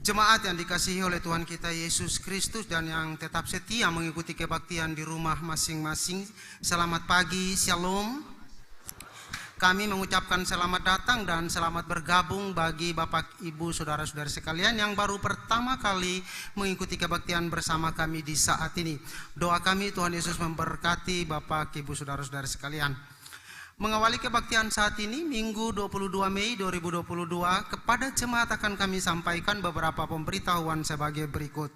Jemaat yang dikasihi oleh Tuhan kita Yesus Kristus dan yang tetap setia mengikuti kebaktian di rumah masing-masing, selamat pagi, shalom. Kami mengucapkan selamat datang dan selamat bergabung bagi Bapak, Ibu, Saudara-saudara sekalian yang baru pertama kali mengikuti kebaktian bersama kami di saat ini. Doa kami Tuhan Yesus memberkati Bapak, Ibu, Saudara-saudara sekalian. Mengawali kebaktian saat ini, Minggu 22 Mei 2022, kepada jemaat akan kami sampaikan beberapa pemberitahuan sebagai berikut.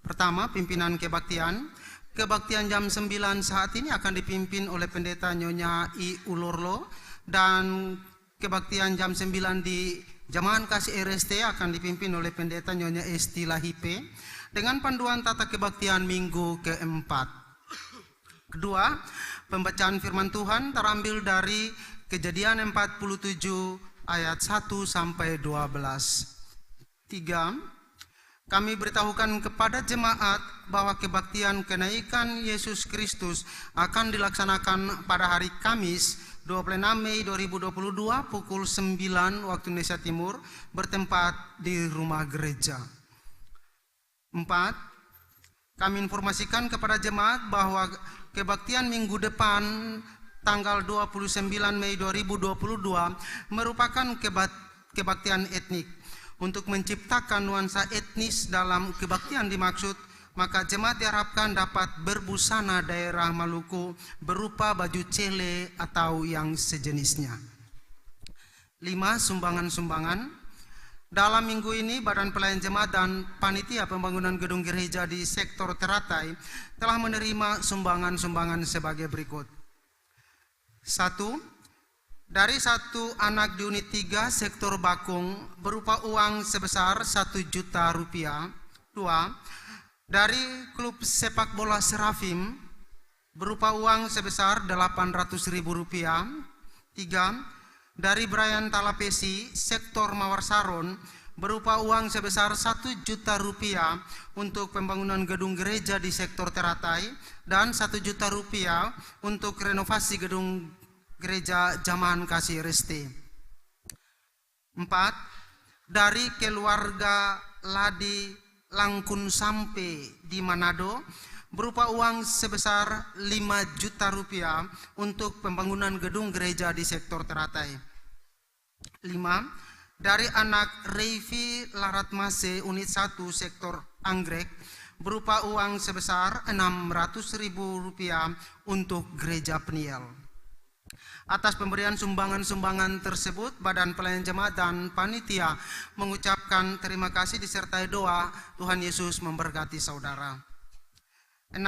Pertama, pimpinan kebaktian. Kebaktian jam 9 saat ini akan dipimpin oleh Pendeta Nyonya I. Ulorlo, dan kebaktian jam 9 di Jamahan Kasih RST akan dipimpin oleh Pendeta Nyonya Esti Lahipe, dengan panduan tata kebaktian minggu keempat. Kedua, pembacaan firman Tuhan terambil dari Kejadian 47 ayat 1 sampai 12. 3. Kami beritahukan kepada jemaat bahwa kebaktian kenaikan Yesus Kristus akan dilaksanakan pada hari Kamis 26 Mei 2022 pukul 9 waktu Indonesia Timur bertempat di rumah gereja. 4. Kami informasikan kepada jemaat bahwa kebaktian minggu depan tanggal 29 Mei 2022 merupakan kebaktian etnik. Untuk menciptakan nuansa etnis dalam kebaktian dimaksud, maka jemaat diharapkan dapat berbusana daerah Maluku berupa baju cele atau yang sejenisnya. 5. Sumbangan-sumbangan. Dalam minggu ini, Badan Pelayan Jemaat dan Panitia Pembangunan Gedung Gereja di sektor Teratai telah menerima sumbangan-sumbangan sebagai berikut. 1. Dari satu anak di unit 3 sektor Bakung berupa uang sebesar 1 juta rupiah. 2. Dari klub sepak bola Serafim berupa uang sebesar 800.000 rupiah. 3. Dari Brian Talapesi sektor Mawar Saron berupa uang sebesar 1 juta rupiah untuk pembangunan gedung gereja di sektor Teratai dan 1 juta rupiah untuk renovasi gedung gereja Jamahan Kasih RST. 4. Dari keluarga Ladi Langkun Sampe di Manado berupa uang sebesar 5 juta rupiah untuk pembangunan gedung gereja di sektor Teratai. 5. Dari anak Reifi Laratmase unit 1 sektor Anggrek berupa uang sebesar 600.000 rupiah untuk gereja Peniel. Atas pemberian sumbangan-sumbangan tersebut, Badan Pelayan Jemaat dan Panitia mengucapkan terima kasih disertai doa Tuhan Yesus memberkati saudara. 6.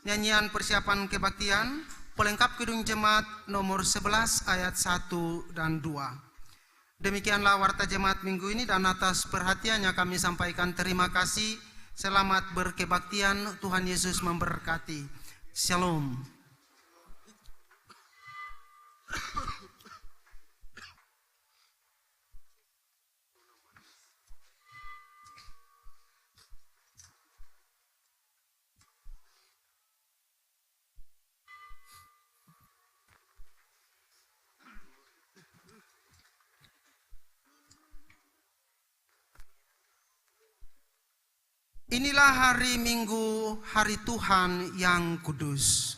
Nyanyian persiapan kebaktian, pelengkap gedung jemaat nomor 11 ayat 1 dan 2. Demikianlah warta jemaat minggu ini, dan atas perhatiannya kami sampaikan terima kasih. Selamat berkebaktian, Tuhan Yesus memberkati. Shalom. Inilah hari Minggu, hari Tuhan yang kudus.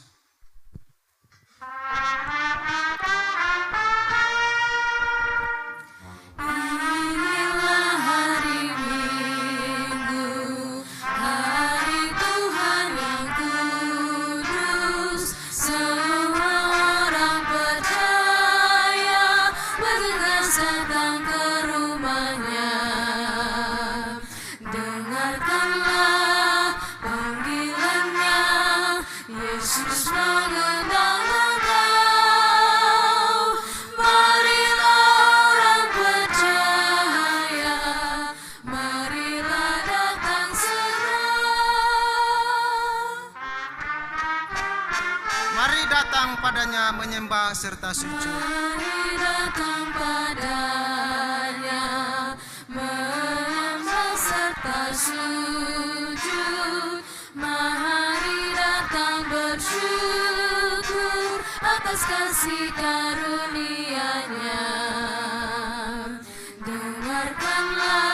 Padanya menyembah serta sujud. Mari datang padanya, menyembah serta sujud. Mari datang bersyukur atas kasih karunia-Nya. Dengarkanlah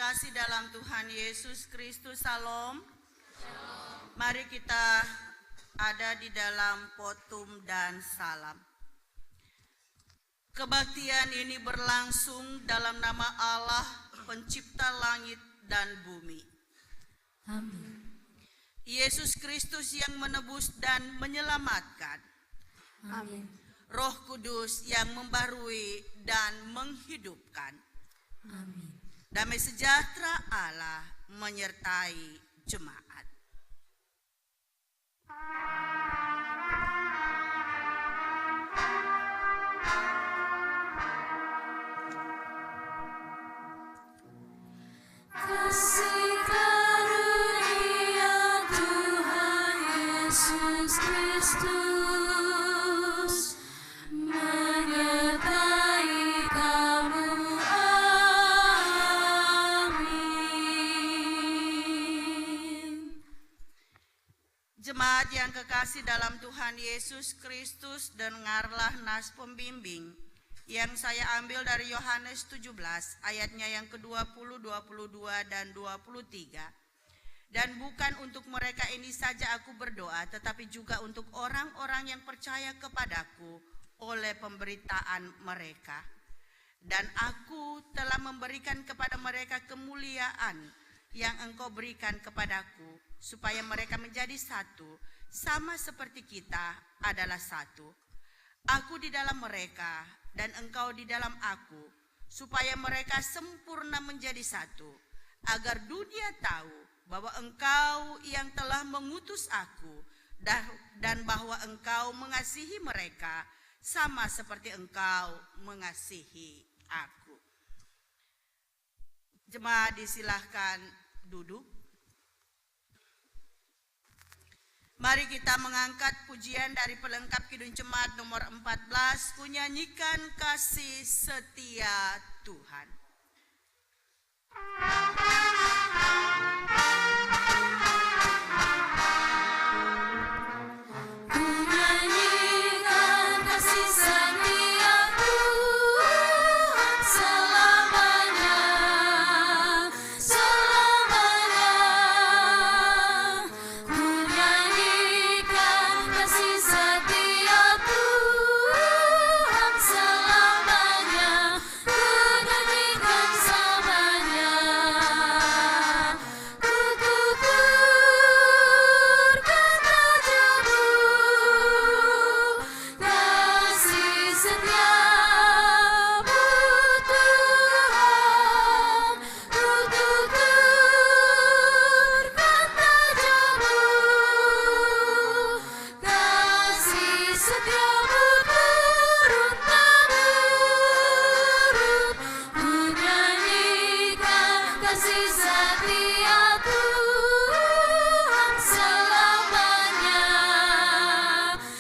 kekasih dalam Tuhan Yesus Kristus, salam. Mari kita ada di dalam potum dan salam. Kebaktian ini berlangsung dalam nama Allah, pencipta langit dan bumi. Amin. Yesus Kristus yang menebus dan menyelamatkan. Amin. Roh Kudus yang membarui dan menghidupkan. Amin. Damai sejahtera Allah menyertai jemaat. Kasih karunia Tuhan Yesus Kristus menyertai kamu. Amin. Jemaat yang kekasih dalam Tuhan Yesus Kristus, dengarlah nas pembimbing yang saya ambil dari Yohanes 17 ayatnya yang ke-20, 22 dan 23. Dan bukan untuk mereka ini saja aku berdoa, tetapi juga untuk orang-orang yang percaya kepadaku oleh pemberitaan mereka. Dan aku telah memberikan kepada mereka kemuliaan yang engkau berikan kepadaku, supaya mereka menjadi satu, sama seperti kita adalah satu. Aku di dalam mereka, dan engkau di dalam aku, supaya mereka sempurna menjadi satu, agar dunia tahu bahwa engkau yang telah mengutus aku, dan bahwa engkau mengasihi mereka, sama seperti engkau mengasihi aku. Jemaat disilahkan duduk. Mari kita mengangkat pujian dari pelengkap Kidung Jemaat nomor 14, kunyanyikan kasih setia Tuhan. Kunyanyikan kasih setia Tuhan selamanya, selamanya. Kunyanyikan kasih setia Tuhan selamanya, kunyanyikan selamanya. Kututurkan rajamu, kasih setiamu Tuhan. Kututurkan rajamu, kasih setiamu turun-temurun. Kunyanyikan kasih setia Tuhan selamanya,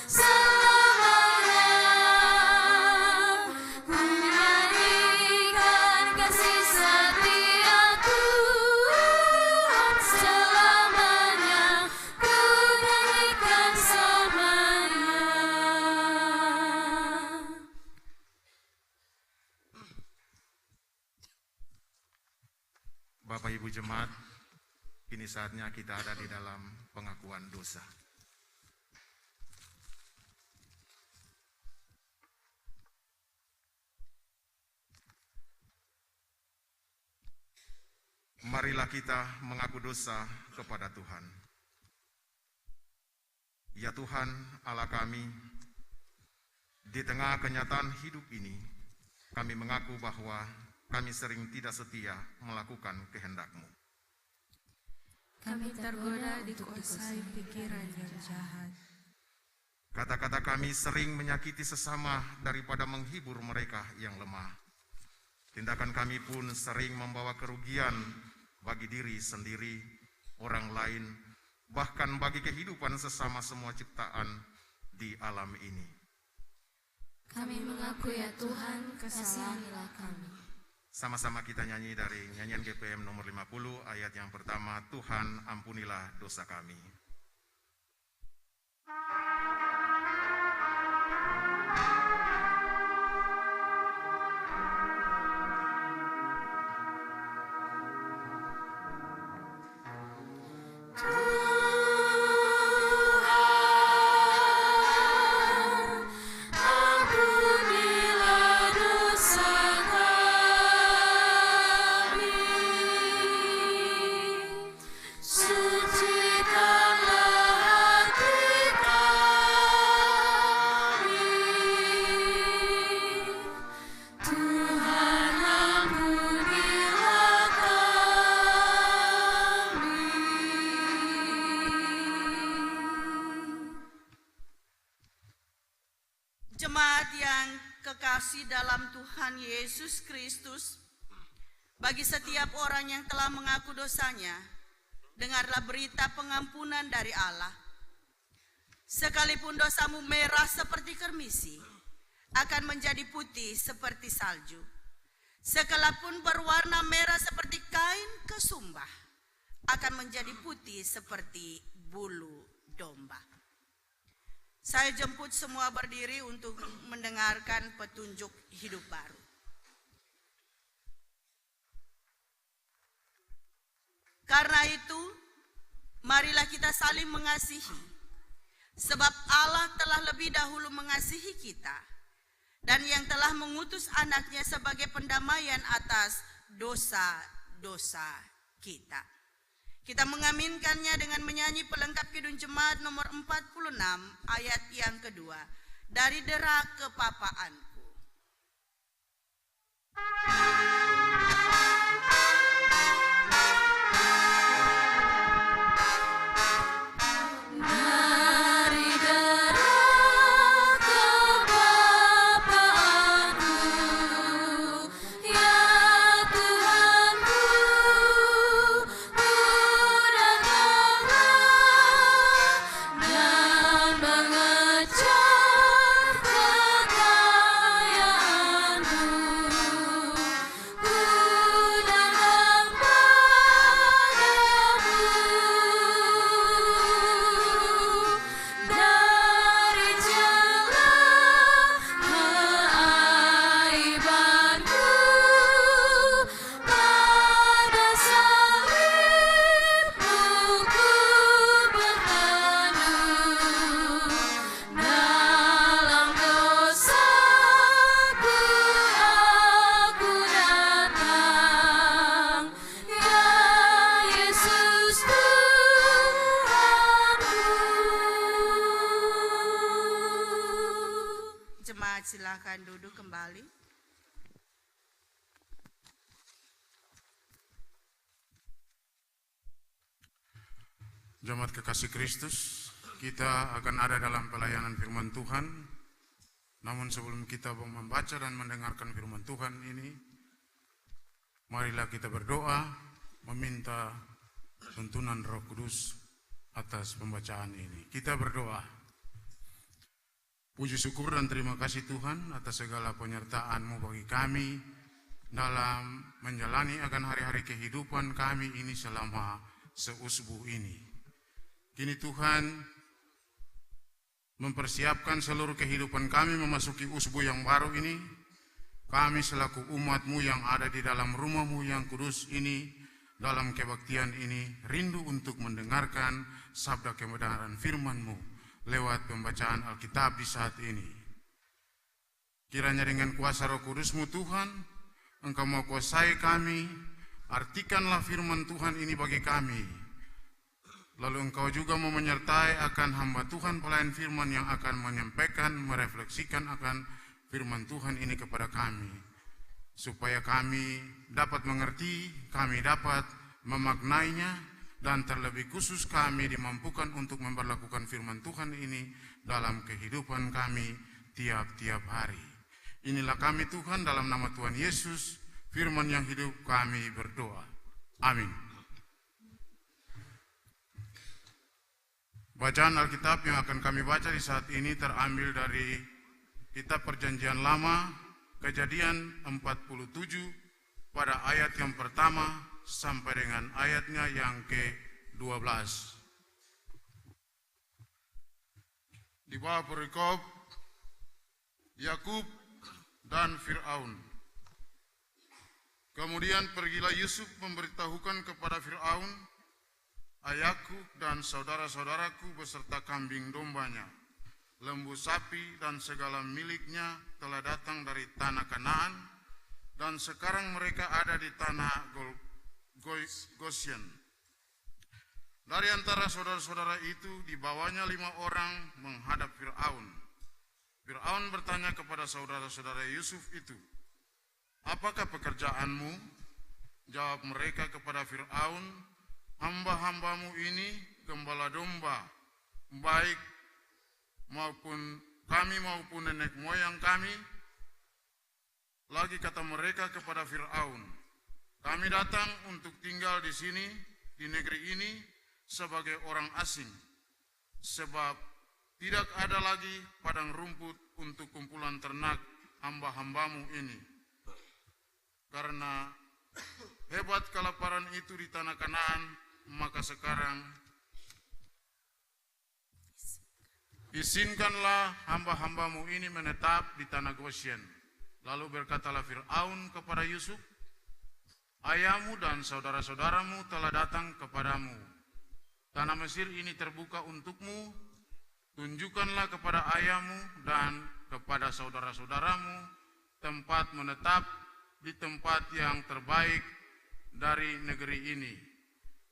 selamanya. Kunyanyikan kasih setia Tuhan selamanya, kunyanyikan selamanya. Bapak Ibu Jemaat, kini saatnya kita ada di dalam pengakuan dosa. Marilah kita mengaku dosa kepada Tuhan. Ya Tuhan Allah kami, di tengah kenyataan hidup ini, kami mengaku bahwa kami sering tidak setia melakukan kehendak-Mu. Kami tergoda dikuasai pikiran yang jahat. Kata-kata kami sering menyakiti sesama daripada menghibur mereka yang lemah. Tindakan kami pun sering membawa kerugian bagi diri sendiri, orang lain, bahkan bagi kehidupan sesama semua ciptaan di alam ini. Kami mengaku ya Tuhan, kasihanilah kami. Sama-sama kita nyanyi dari nyanyian GPM nomor 50 ayat yang pertama, Tuhan ampunilah dosa kami. Jemaat yang kekasih dalam Tuhan Yesus Kristus, bagi setiap orang yang telah mengaku dosanya, dengarlah berita pengampunan dari Allah. Sekalipun dosamu merah seperti kermisi, akan menjadi putih seperti salju. Sekalipun berwarna merah seperti kain kesumbah, akan menjadi putih seperti bulu domba. Saya jemput semua berdiri untuk mendengarkan petunjuk hidup baru. Karena itu, marilah kita saling mengasihi, sebab Allah telah lebih dahulu mengasihi kita, dan yang telah mengutus anaknya sebagai pendamaian atas dosa-dosa kita. Kita mengaminkannya dengan menyanyi pelengkap Kidung Jemaat nomor 46 ayat yang kedua. Dari dera kepapaanku. Silakan duduk kembali. Jemaat kekasih Kristus, kita akan ada dalam pelayanan firman Tuhan. Namun sebelum kita membaca dan mendengarkan firman Tuhan ini, marilah kita berdoa meminta tuntunan Roh Kudus atas pembacaan ini. Kita berdoa. Puji syukur dan terima kasih Tuhan atas segala penyertaan-Mu bagi kami dalam menjalani akan hari-hari kehidupan kami ini selama seusbu ini. Kini Tuhan mempersiapkan seluruh kehidupan kami memasuki usbu yang baru ini. Kami selaku umat-Mu yang ada di dalam rumah-Mu yang kudus ini, dalam kebaktian ini, rindu untuk mendengarkan sabda kebenaran firman-Mu lewat pembacaan Alkitab di saat ini. Kiranya dengan kuasa Roh Kudus-Mu Tuhan, Engkau mau kuasai kami, artikanlah firman Tuhan ini bagi kami. Lalu Engkau juga mau menyertai akan hamba Tuhan pelayan firman yang akan menyampaikan, merefleksikan akan firman Tuhan ini kepada kami. Supaya kami dapat mengerti, kami dapat memaknainya, dan terlebih khusus kami dimampukan untuk memperlakukan firman Tuhan ini dalam kehidupan kami tiap-tiap hari. Inilah kami Tuhan, dalam nama Tuhan Yesus, firman yang hidup kami berdoa. Amin. Bacaan Alkitab yang akan kami baca di saat ini terambil dari Kitab Perjanjian Lama, Kejadian 47 pada ayat yang pertama sampai dengan ayatnya yang ke-12. Di bawah perikop Yakub dan Fir'aun. Kemudian pergilah Yusuf memberitahukan kepada Fir'aun, ayahku dan saudara-saudaraku beserta kambing dombanya, lembu sapi dan segala miliknya telah datang dari tanah Kanaan, dan sekarang mereka ada di tanah Goshen. Dari antara saudara-saudara itu dibawanya 5 orang menghadap Fir'aun. Fir'aun bertanya kepada saudara-saudara Yusuf itu, apakah pekerjaanmu? Jawab mereka kepada Fir'aun, hamba-hambamu ini gembala domba, baik maupun kami maupun nenek moyang kami. Lagi kata mereka kepada Fir'aun, kami datang untuk tinggal di sini, di negeri ini, sebagai orang asing, sebab tidak ada lagi padang rumput untuk kumpulan ternak hamba-hambamu ini. Karena hebat kelaparan itu di tanah Kanaan, maka sekarang izinkanlah hamba-hambamu ini menetap di tanah Goshen. Lalu berkatalah Fir'aun kepada Yusuf, ayahmu dan saudara-saudaramu telah datang kepadamu. Tanah Mesir ini terbuka untukmu. Tunjukkanlah kepada ayahmu dan kepada saudara-saudaramu tempat menetap di tempat yang terbaik dari negeri ini.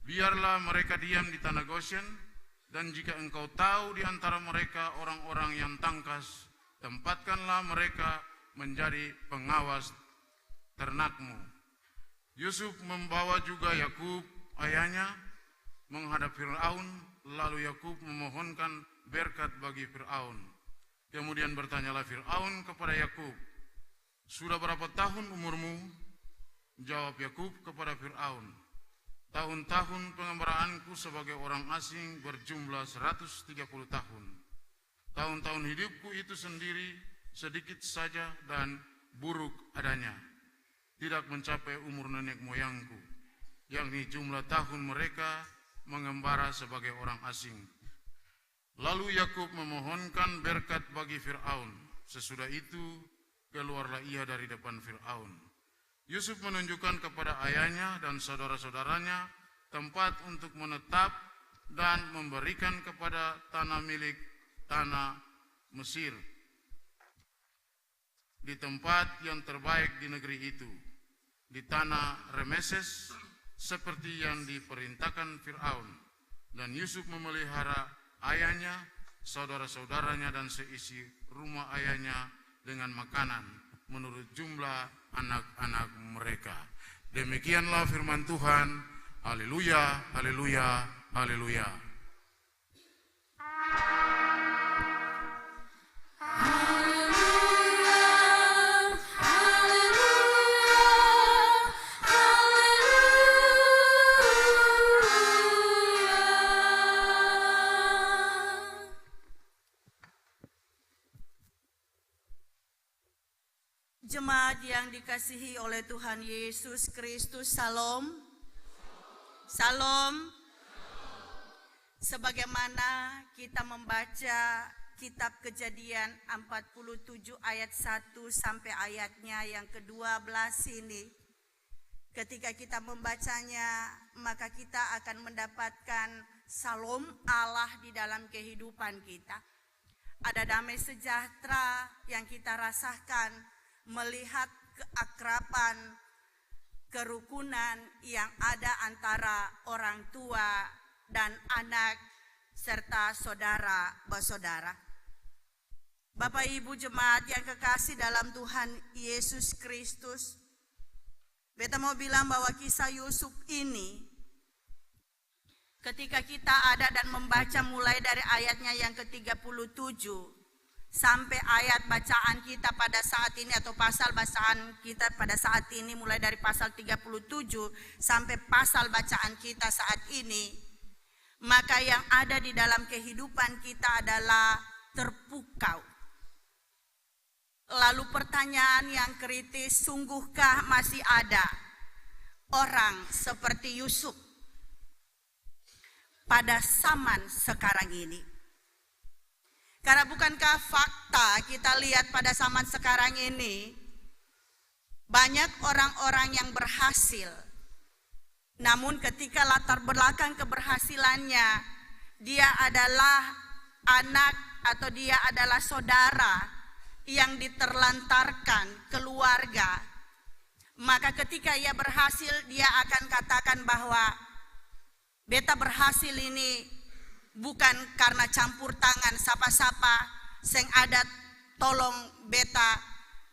Biarlah mereka diam di tanah Goshen, dan jika engkau tahu di antara mereka orang-orang yang tangkas, tempatkanlah mereka menjadi pengawas ternakmu. Yusuf membawa juga Yakub ayahnya menghadap Fir'aun, lalu Yakub memohonkan berkat bagi Fir'aun. Kemudian bertanyalah Fir'aun kepada Yakub, sudah berapa tahun umurmu? Jawab Yakub kepada Fir'aun, tahun-tahun pengembaraanku sebagai orang asing berjumlah 130 tahun. Tahun-tahun hidupku itu sendiri sedikit saja dan buruk adanya, tidak mencapai umur nenek moyangku, yakni jumlah tahun mereka mengembara sebagai orang asing. Lalu Yakub memohonkan berkat bagi Fir'aun. Sesudah itu keluarlah ia dari depan Fir'aun. Yusuf menunjukkan kepada ayahnya dan saudara-saudaranya tempat untuk menetap dan memberikan kepada tanah milik tanah Mesir di tempat yang terbaik di negeri itu, di tanah Rameses, seperti yang diperintahkan Fir'aun. Dan Yusuf memelihara ayahnya, saudara-saudaranya, dan seisi rumah ayahnya dengan makanan menurut jumlah anak-anak mereka. Demikianlah firman Tuhan. Haleluya, haleluya, haleluya. Jemaat yang dikasihi oleh Tuhan Yesus Kristus, Salam. Salam. Sebagaimana kita membaca kitab Kejadian 47 ayat 1 sampai ayatnya yang ke-12 ini, ketika kita membacanya, maka kita akan mendapatkan Salam Allah di dalam kehidupan kita. Ada damai sejahtera yang kita rasakan melihat keakraban, kerukunan yang ada antara orang tua dan anak serta saudara bersaudara. Bapak Ibu jemaat yang kekasih dalam Tuhan Yesus Kristus, beta mau bilang bahwa kisah Yusuf ini, ketika kita ada dan membaca mulai dari ayatnya yang ke-37 sampai ayat bacaan kita pada saat ini, atau pasal bacaan kita pada saat ini mulai dari pasal 37 sampai pasal bacaan kita saat ini, maka yang ada di dalam kehidupan kita adalah terpukau. Lalu pertanyaan yang kritis, sungguhkah masih ada orang seperti Yusuf pada zaman sekarang ini? Karena bukankah fakta kita lihat pada zaman sekarang ini, banyak orang-orang yang berhasil, namun ketika latar belakang keberhasilannya, dia adalah anak atau dia adalah saudara yang diterlantarkan keluarga, maka ketika ia berhasil, dia akan katakan bahwa beta berhasil ini bukan karena campur tangan sapa-sapa, sing ada tolong beta.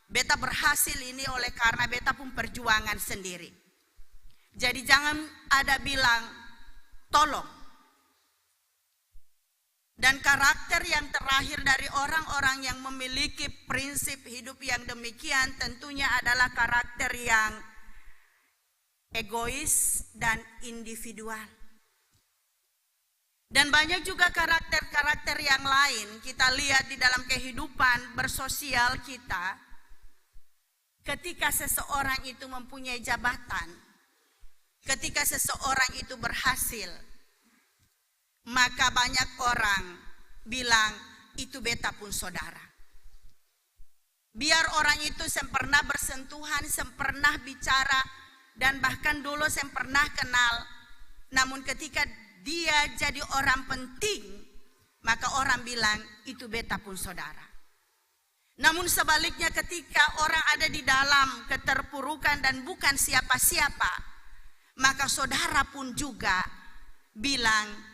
Beta berhasil ini oleh karena beta pun perjuangan sendiri. Jadi jangan ada bilang tolong. Dan karakter yang terakhir dari orang-orang yang memiliki prinsip hidup yang demikian tentunya adalah karakter yang egois dan individual. Dan banyak juga karakter-karakter yang lain kita lihat di dalam kehidupan bersosial kita. Ketika seseorang itu mempunyai jabatan, ketika seseorang itu berhasil, maka banyak orang bilang itu beta pun saudara. Biar orang itu sempernah bersentuhan, sempernah bicara, dan bahkan dulu sempernah kenal. Namun ketika dia jadi orang penting, maka orang bilang itu beta pun saudara. Namun sebaliknya ketika orang ada di dalam keterpurukan dan bukan siapa-siapa, maka saudara pun juga bilang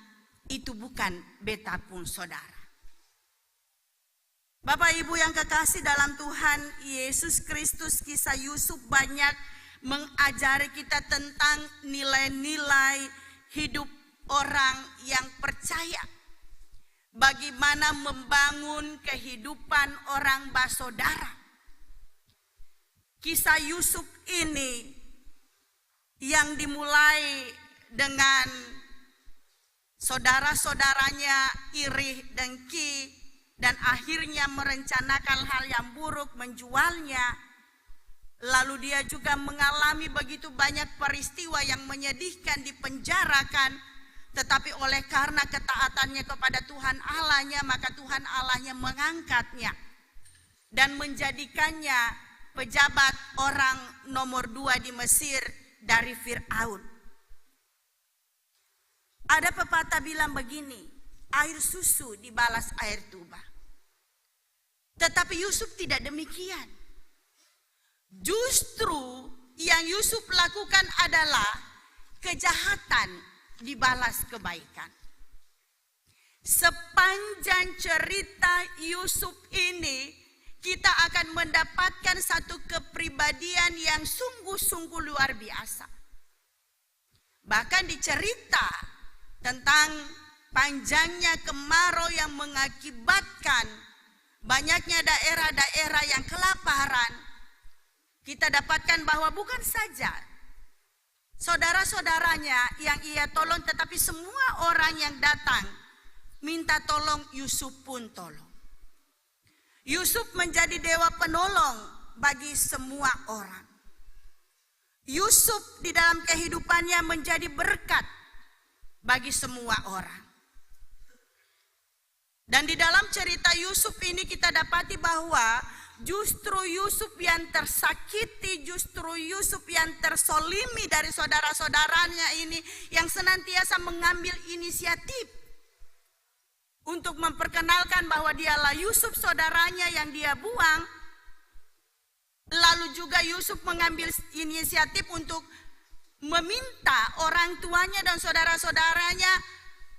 itu bukan beta pun saudara. Bapak Ibu yang kekasih dalam Tuhan Yesus Kristus, kisah Yusuf banyak mengajari kita tentang nilai-nilai hidup orang yang percaya. Bagaimana membangun kehidupan orang bersaudara. Kisah Yusuf ini yang dimulai dengan saudara-saudaranya iri, dengki, dan akhirnya merencanakan hal yang buruk, menjualnya. Lalu dia juga mengalami begitu banyak peristiwa yang menyedihkan, dipenjarakan. Tetapi oleh karena ketaatannya kepada Tuhan Allahnya, maka Tuhan Allahnya mengangkatnya dan menjadikannya pejabat orang nomor 2 di Mesir dari Fir'aun. Ada pepatah bilang begini, air susu dibalas air tuba. Tetapi Yusuf tidak demikian. Justru yang Yusuf lakukan adalah kejahatan dibalas kebaikan. Sepanjang cerita Yusuf ini, kita akan mendapatkan satu kepribadian yang sungguh-sungguh luar biasa. Bahkan dicerita tentang panjangnya kemarau yang mengakibatkan banyaknya daerah-daerah yang kelaparan. Kita dapatkan bahwa bukan saja saudara-saudaranya yang ia tolong, tetapi semua orang yang datang minta tolong, Yusuf pun tolong. Yusuf menjadi dewa penolong bagi semua orang. Yusuf di dalam kehidupannya menjadi berkat bagi semua orang. Dan di dalam cerita Yusuf ini kita dapati bahwa justru Yusuf yang tersakiti, justru Yusuf yang tersolimi dari saudara-saudaranya ini yang senantiasa mengambil inisiatif untuk memperkenalkan bahwa dialah Yusuf saudaranya yang dia buang. Lalu juga Yusuf mengambil inisiatif untuk meminta orang tuanya dan saudara-saudaranya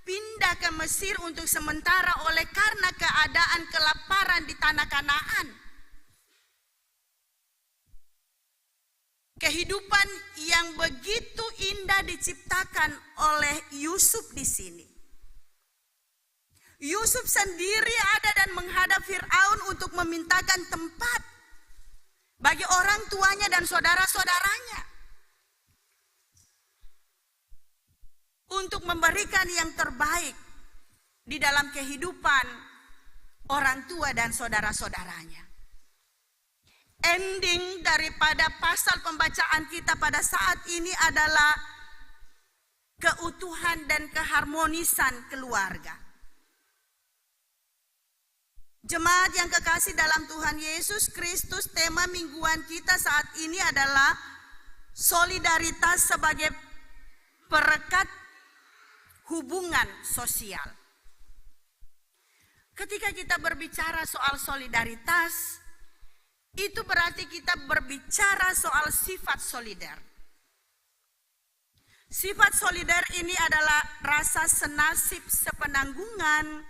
pindah ke Mesir untuk sementara oleh karena keadaan kelaparan di tanah Kanaan. Kehidupan yang begitu indah diciptakan oleh Yusuf di sini. Yusuf sendiri ada dan menghadap Fir'aun untuk memintakan tempat bagi orang tuanya dan saudara-saudaranya, untuk memberikan yang terbaik di dalam kehidupan orang tua dan saudara-saudaranya. Ending daripada pasal pembacaan kita pada saat ini adalah keutuhan dan keharmonisan keluarga. Jemaat yang kekasih dalam Tuhan Yesus Kristus, tema mingguan kita saat ini adalah solidaritas sebagai perekat hubungan sosial. Ketika kita berbicara soal solidaritas, itu berarti kita berbicara soal sifat solider. Sifat solider ini adalah rasa senasib sepenanggungan,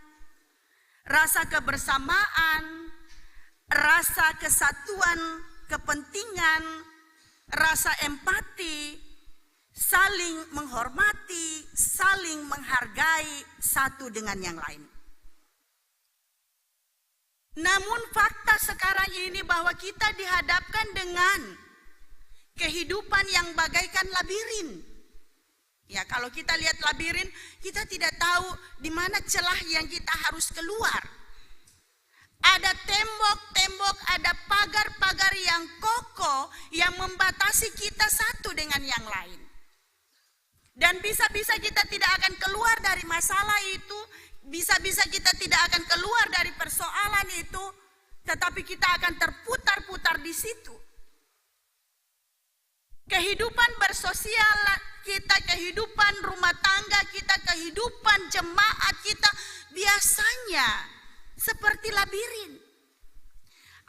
rasa kebersamaan, rasa kesatuan kepentingan, rasa empati, saling menghormati, saling menghargai satu dengan yang lain. Namun fakta sekarang ini bahwa kita dihadapkan dengan kehidupan yang bagaikan labirin. Ya, kalau kita lihat labirin, kita tidak tahu di mana celah yang kita harus keluar. Ada tembok-tembok, ada pagar-pagar yang kokoh yang membatasi kita satu dengan yang lain. Dan bisa-bisa kita tidak akan keluar dari masalah itu, bisa-bisa kita tidak akan keluar dari persoalan itu, tetapi kita akan terputar-putar di situ. Kehidupan bersosial kita, kehidupan rumah tangga kita, kehidupan jemaat kita biasanya seperti labirin.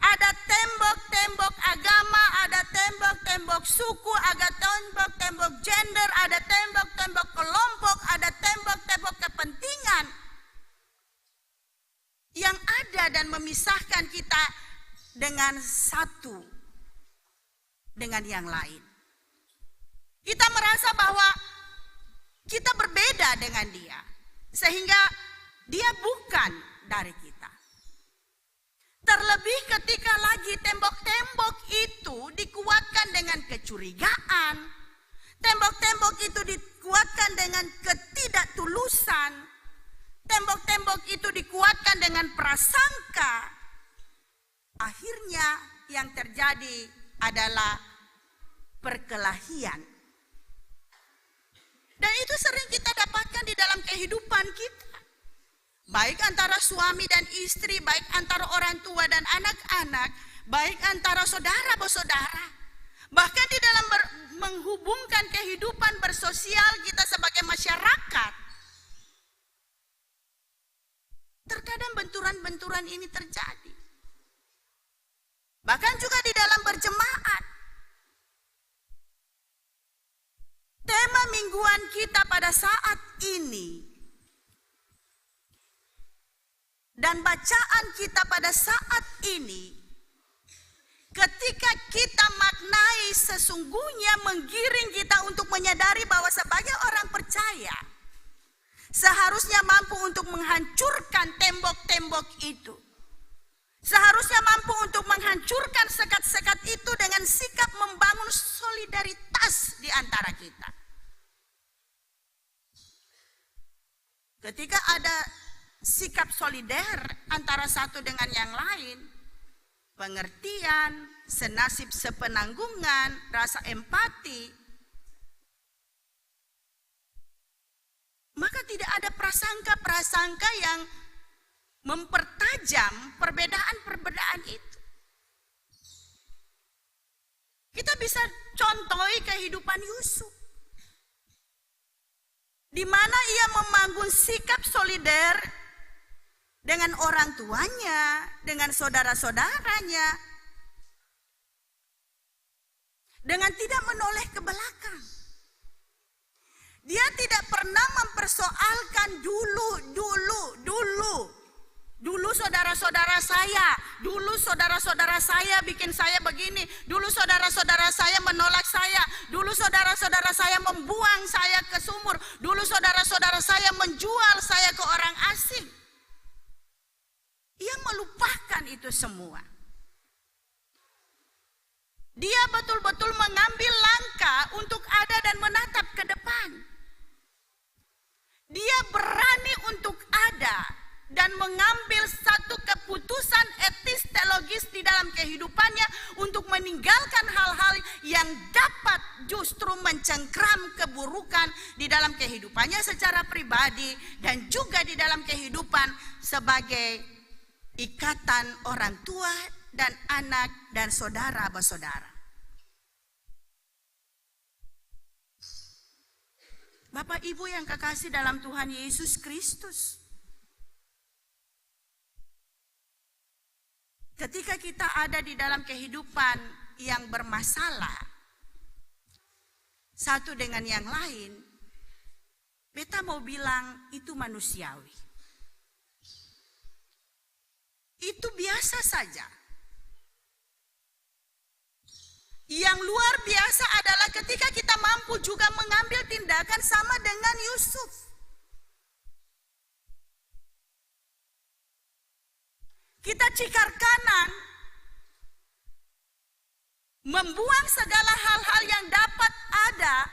Ada tembok-tembok agama, ada tembok-tembok suku, ada tembok-tembok gender, ada tembok-tembok kelompok, ada tembok-tembok kepentingan yang ada dan memisahkan kita dengan satu dengan yang lain. Kita merasa bahwa kita berbeda dengan dia, sehingga dia bukan dari kita. Terlebih ketika lagi tembok-tembok itu dikuatkan dengan kecurigaan, tembok-tembok itu dikuatkan dengan ketidaktulusan, tembok-tembok itu dikuatkan dengan prasangka. Akhirnya yang terjadi adalah perkelahian. Dan itu sering kita dapatkan di dalam kehidupan kita. Baik antara suami dan istri, baik antara orang tua dan anak-anak, baik antara saudara bersaudara. Bahkan di dalam menghubungkan kehidupan bersosial kita sebagai masyarakat. Terkadang benturan-benturan ini terjadi. Bahkan juga di dalam berjemaat. Tema mingguan kita pada saat ini dan bacaan kita pada saat ini, ketika kita maknai sesungguhnya menggiring kita untuk menyadari bahwa sebagai orang percaya seharusnya mampu untuk menghancurkan tembok-tembok itu. Seharusnya mampu untuk menghancurkan sekat-sekat itu dengan sikap membangun solidaritas di antara kita. Ketika ada sikap solider antara satu dengan yang lain, pengertian, senasib sepenanggungan, rasa empati, maka tidak ada prasangka-prasangka yang mempertajam perbedaan-perbedaan itu. Kita bisa contohi kehidupan Yusuf, di mana ia membangun sikap solider dengan orang tuanya, dengan saudara-saudaranya, dengan tidak menoleh ke belakang. Dia tidak pernah mempersoalkan dulu saudara-saudara saya bikin saya begini, dulu saudara-saudara saya menolak saya, dulu saudara-saudara saya membuang saya ke sumur, dulu saudara-saudara saya menjual saya ke orang asing. Ia melupakan itu semua. Dia betul-betul mengambil langkah untuk ada dan menatap ke depan. Dia berani untuk ada dan mengambil satu keputusan etis teologis di dalam kehidupannya untuk meninggalkan hal-hal yang dapat justru mencengkram keburukan di dalam kehidupannya secara pribadi dan juga di dalam kehidupan sebagai ikatan orang tua dan anak dan saudara bersaudara. Bapak Ibu yang kekasih dalam Tuhan Yesus Kristus, ketika kita ada di dalam kehidupan yang bermasalah satu dengan yang lain, beta mau bilang itu manusiawi. Itu biasa saja. Yang luar biasa adalah ketika kita mampu juga mengambil tindakan sama dengan Yusuf. kita cikar kanan, membuang segala hal-hal yang dapat ada,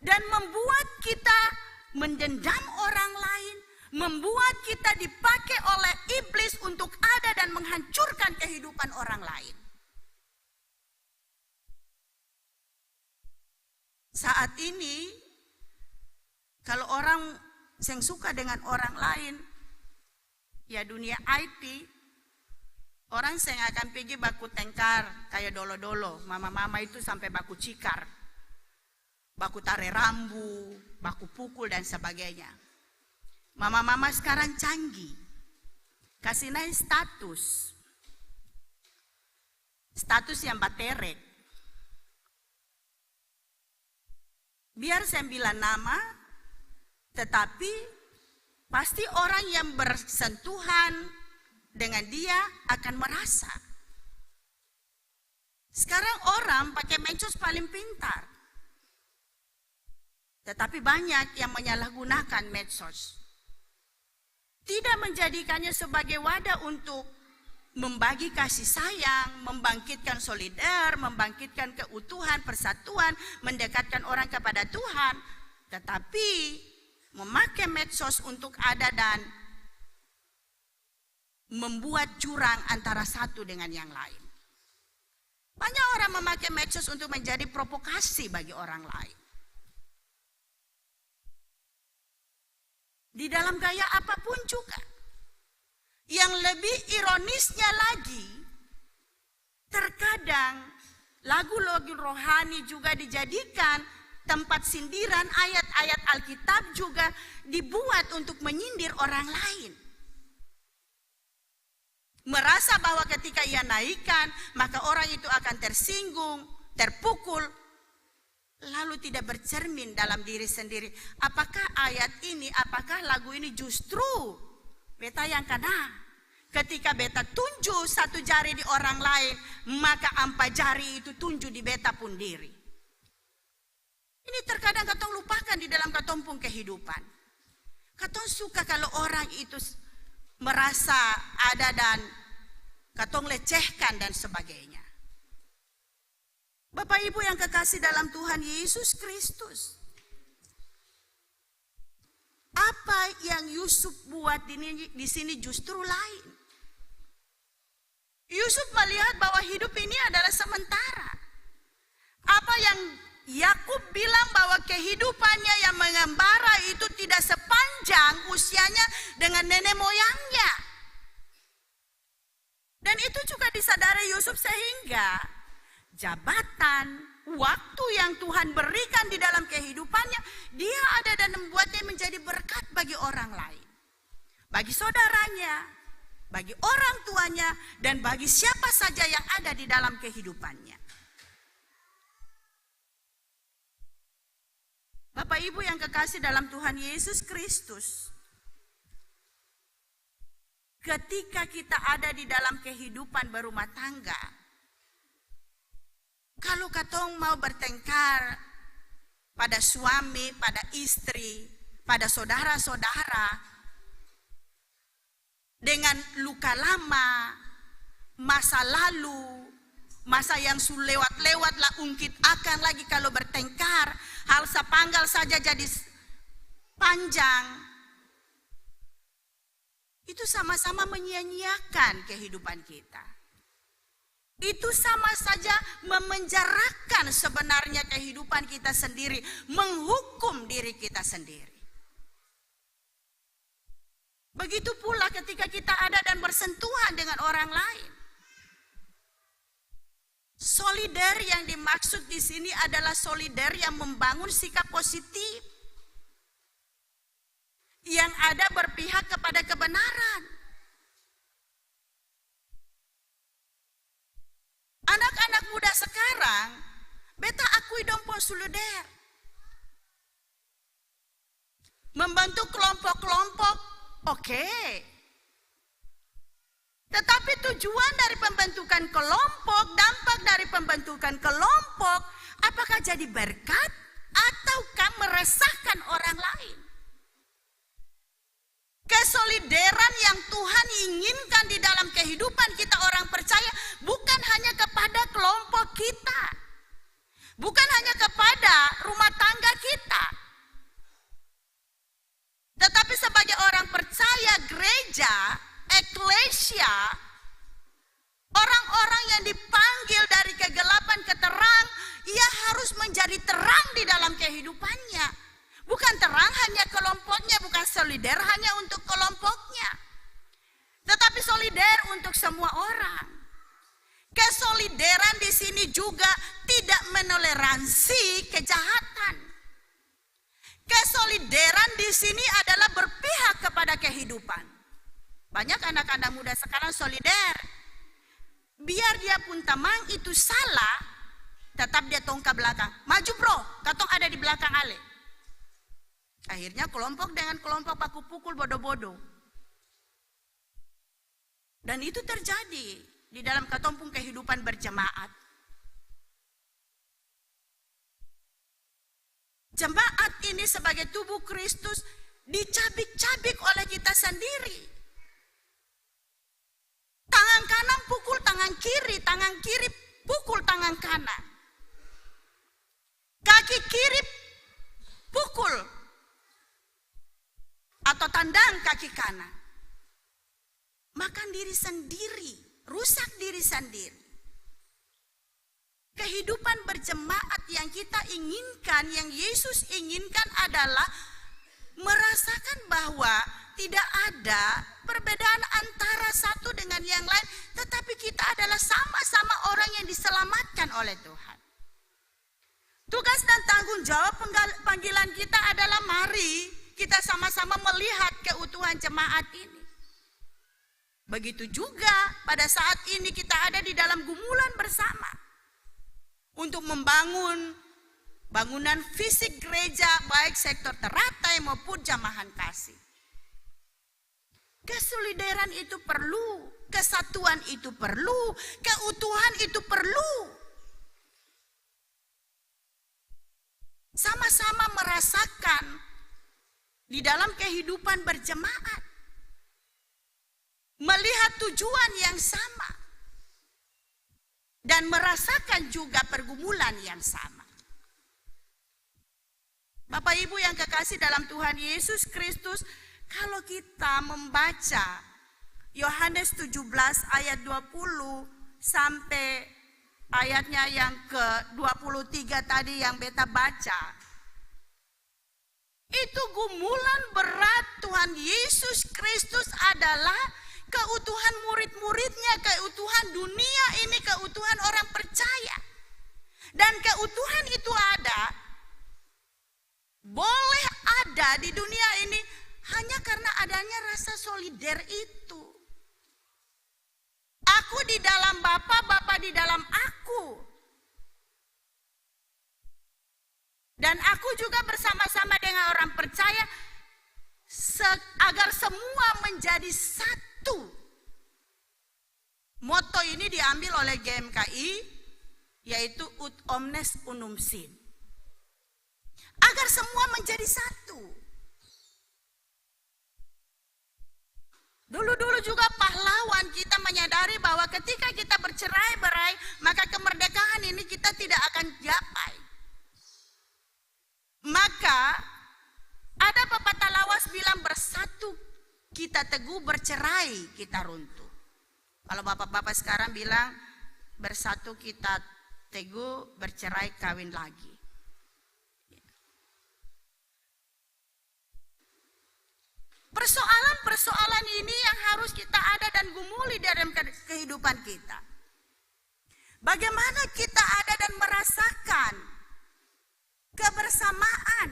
dan membuat kita mendendam orang lain, membuat kita dipakai oleh iblis untuk ada dan menghancurkan kehidupan orang lain. Saat ini, kalau orang yang suka dengan orang lain, ya dunia IT, orang yang akan pergi baku tengkar, kayak dolo-dolo, mama-mama itu sampai baku cikar, baku tarik rambu, baku pukul dan sebagainya. Mama-mama sekarang canggih, kasih naik status yang baterek. Biar saya bilang nama, tetapi pasti orang yang bersentuhan dengan dia akan merasa. Sekarang orang pakai medsos paling pintar, tetapi banyak yang menyalahgunakan medsos. Tidak menjadikannya sebagai wadah untuk membagi kasih sayang, membangkitkan solidar, membangkitkan keutuhan, persatuan, mendekatkan orang kepada Tuhan, tetapi memakai medsos untuk ada dan membuat jurang antara satu dengan yang lain. Banyak orang memakai medsos untuk menjadi provokasi bagi orang lain. Di dalam gaya apapun juga. Yang lebih ironisnya lagi, terkadang lagu-lagu rohani juga dijadikan tempat sindiran, ayat-ayat Alkitab juga dibuat untuk menyindir orang lain. Merasa bahwa ketika ia naikkan, maka orang itu akan tersinggung, terpukul, lalu tidak bercermin dalam diri sendiri. Apakah ayat ini, apakah lagu ini justru beta yang kena? Ketika beta tunjuk satu jari di orang lain, maka 4 jari itu tunjuk di beta pun diri. Ini terkadang katong lupakan di dalam katong pun kehidupan. Katong suka kalau orang itu merasa ada dan katong lecehkan dan sebagainya. Bapak Ibu yang kekasih dalam Tuhan Yesus Kristus, apa yang Yusuf buat di sini justru lain. Yusuf melihat bahwa hidup ini adalah sementara. Apa yang Yakub bilang bahwa kehidupannya yang mengembara itu tidak sepanjang usianya dengan nenek moyangnya. Dan itu juga disadari Yusuf sehingga jabatan, waktu yang Tuhan berikan di dalam kehidupannya, dia ada dan membuatnya menjadi berkat bagi orang lain. Bagi saudaranya, bagi orang tuanya, dan bagi siapa saja yang ada di dalam kehidupannya. Bapak Ibu yang kekasih dalam Tuhan Yesus Kristus, ketika kita ada di dalam kehidupan berumah tangga, kalau katong mau bertengkar pada suami, pada istri, pada saudara-saudara, dengan luka lama, masa lalu, masa yang sudah lewat-lewat lah ungkit akan lagi kalau bertengkar, hal sepanggal saja jadi panjang. Itu sama-sama menyia-nyiakan kehidupan kita. Itu sama saja memenjarakan sebenarnya kehidupan kita sendiri, menghukum diri kita sendiri. Begitu pula ketika kita ada dan bersentuhan dengan orang lain. Solidar yang dimaksud di sini adalah solidar yang membangun sikap positif, yang ada berpihak kepada kebenaran. Anak-anak muda sekarang, beta akui dong po solidar. Membentuk kelompok-kelompok, oke. Tetapi tujuan dari pembentukan kelompok, dampak dari pembentukan kelompok, apakah jadi berkat ataukah meresahkan orang lain? Kesolideran yang Tuhan inginkan di dalam kehidupan eklesia, orang-orang yang dipanggil dari kegelapan ke terang, ia harus menjadi terang di dalam kehidupannya. Bukan terang hanya kelompoknya, bukan solider hanya untuk kelompoknya, tetapi solider untuk semua orang. Kesolideran di sini juga tidak menoleransi kejahatan. Kesolideran di sini adalah berpihak kepada kehidupan. Banyak anak-anak muda sekarang solider. Biar dia pun tamang itu salah, tetap dia tong ke belakang. Maju bro, katong ada di belakang ale. Akhirnya kelompok dengan kelompok baku pukul bodoh-bodoh. Dan itu terjadi di dalam katompung kehidupan berjemaat. Jemaat ini sebagai tubuh Kristus dicabik-cabik oleh kita sendiri. Tangan kanan pukul tangan kiri pukul tangan kanan. Kaki kiri pukul atau tandang kaki kanan. Makan diri sendiri, rusak diri sendiri. Kehidupan berjemaat yang kita inginkan, yang Yesus inginkan adalah merasakan bahwa tidak ada perbedaan antara satu dengan yang lain, tetapi kita adalah sama-sama orang yang diselamatkan oleh Tuhan. Tugas dan tanggung jawab panggilan kita adalah mari kita sama-sama melihat keutuhan jemaat ini. Begitu juga pada saat ini kita ada di dalam gumulan bersama untuk membangun bangunan fisik gereja baik sektor teratai maupun jamahan kasih. Kesolideran itu perlu, kesatuan itu perlu, keutuhan itu perlu. Sama-sama merasakan di dalam kehidupan berjemaat, melihat tujuan yang sama, dan merasakan juga pergumulan yang sama. Bapak Ibu yang kekasih dalam Tuhan Yesus Kristus, kalau kita membaca Yohanes 17 ayat 20 sampai ayatnya yang ke-23 tadi yang beta baca, itu gumulan berat Tuhan Yesus Kristus adalah keutuhan murid-muridnya, keutuhan dunia ini, keutuhan orang percaya. Dan keutuhan itu boleh ada di dunia ini hanya karena adanya rasa solider itu. Aku di dalam Bapa, Bapa di dalam aku. Dan aku juga bersama-sama dengan orang percaya agar semua menjadi satu. Moto ini diambil oleh GMKI, yaitu ut omnes unum sin. Agar semua menjadi satu. Dulu-dulu juga pahlawan kita menyadari bahwa ketika kita bercerai-berai, maka kemerdekaan ini kita tidak akan capai. Maka ada pepatah lawas bilang bersatu kita teguh, bercerai kita runtuh. Kalau bapak-bapak sekarang bilang bersatu kita teguh, bercerai kawin lagi. Persoalan-persoalan ini yang harus kita ada dan gumuli dalam kehidupan kita. Bagaimana kita ada dan merasakan kebersamaan.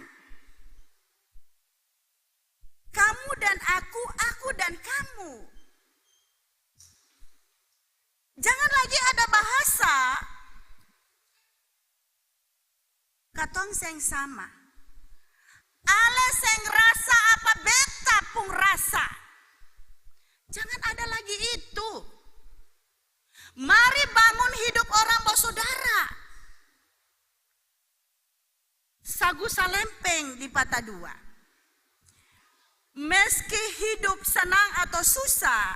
Kamu dan aku dan kamu. Jangan lagi ada bahasa katong seng sama. Ale seng rasa apa beta pun rasa. Jangan ada lagi itu. Mari bangun hidup orang bersaudara. Sagu salempeng di patah dua. Meski hidup senang atau susah,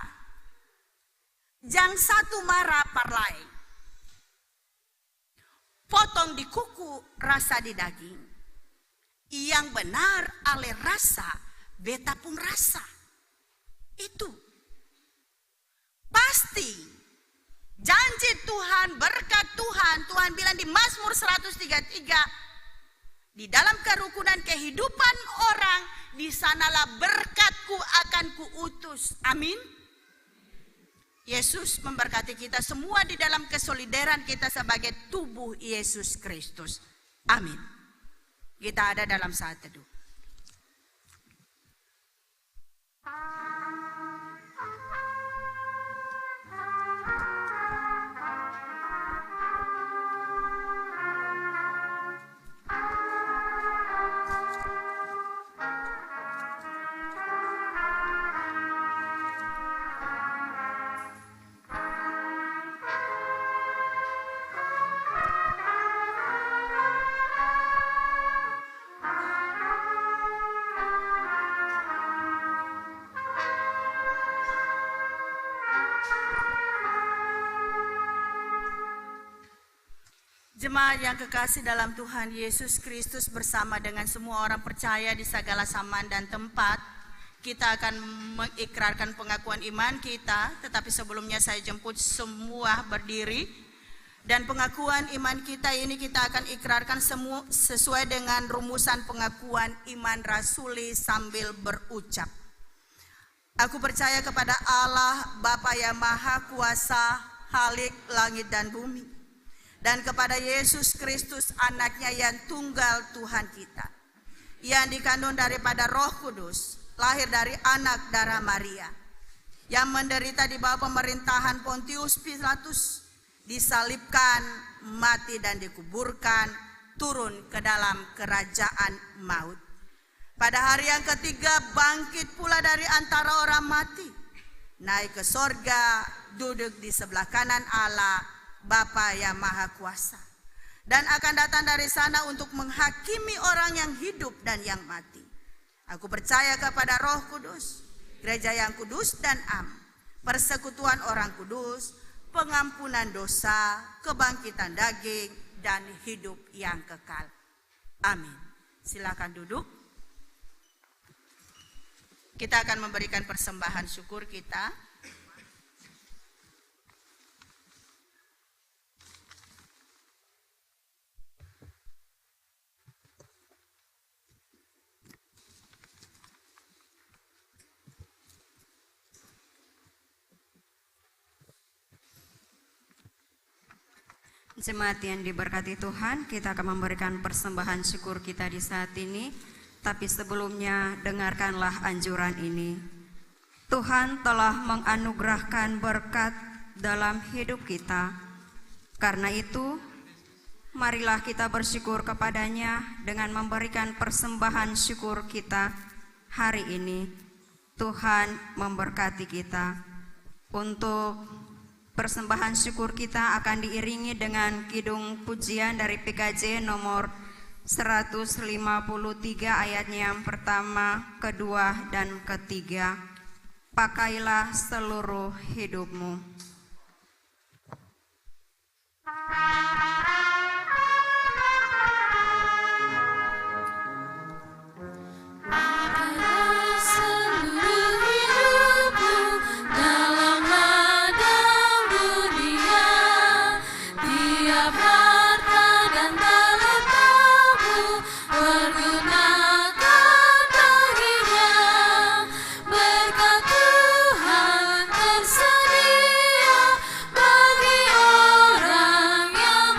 jang satu marah par lain. Potong di kuku, rasa di daging. Yang benar ale rasa, beta pun rasa. Itu. Tuhan, berkat Tuhan. Tuhan bilang di Mazmur 133, di dalam kerukunan kehidupan orang, di sanalah berkat-Ku akan Kuutus. Amin. Yesus memberkati kita semua di dalam kesolideran kita sebagai tubuh Yesus Kristus. Amin. Kita ada dalam saat teduh. Jemaat yang kekasih dalam Tuhan Yesus Kristus, bersama dengan semua orang percaya di segala zaman dan tempat, kita akan mengikrarkan pengakuan iman kita. Tetapi sebelumnya saya jemput semua berdiri. Dan pengakuan iman kita ini kita akan ikrarkan sesuai dengan rumusan pengakuan iman rasuli sambil berucap. Aku percaya kepada Allah Bapa yang Maha Kuasa, Khalik langit dan bumi, dan kepada Yesus Kristus anaknya yang tunggal Tuhan kita, yang dikandung daripada Roh Kudus, lahir dari anak darah Maria, yang menderita di bawah pemerintahan Pontius Pilatus, disalibkan, mati dan dikuburkan, turun ke dalam kerajaan maut. Pada hari yang ketiga bangkit pula dari antara orang mati, naik ke sorga, duduk di sebelah kanan Allah Bapa yang Maha Kuasa, dan akan datang dari sana untuk menghakimi orang yang hidup dan yang mati. Aku percaya kepada Roh Kudus, gereja yang kudus dan am, persekutuan orang kudus, pengampunan dosa, kebangkitan daging, dan hidup yang kekal. Amin. Silakan duduk. Kita akan memberikan persembahan syukur kita. Jemaat yang diberkati Tuhan, kita akan memberikan persembahan syukur kita di saat ini. Tapi sebelumnya dengarkanlah anjuran ini. Tuhan telah menganugerahkan berkat dalam hidup kita. Karena itu, marilah kita bersyukur kepadanya dengan memberikan persembahan syukur kita hari ini. Tuhan memberkati kita. Untuk persembahan syukur kita akan diiringi dengan kidung pujian dari PKJ nomor 153 ayatnya yang pertama, kedua, dan ketiga. Pakailah seluruh hidupmu. Tersedia bagi orang yang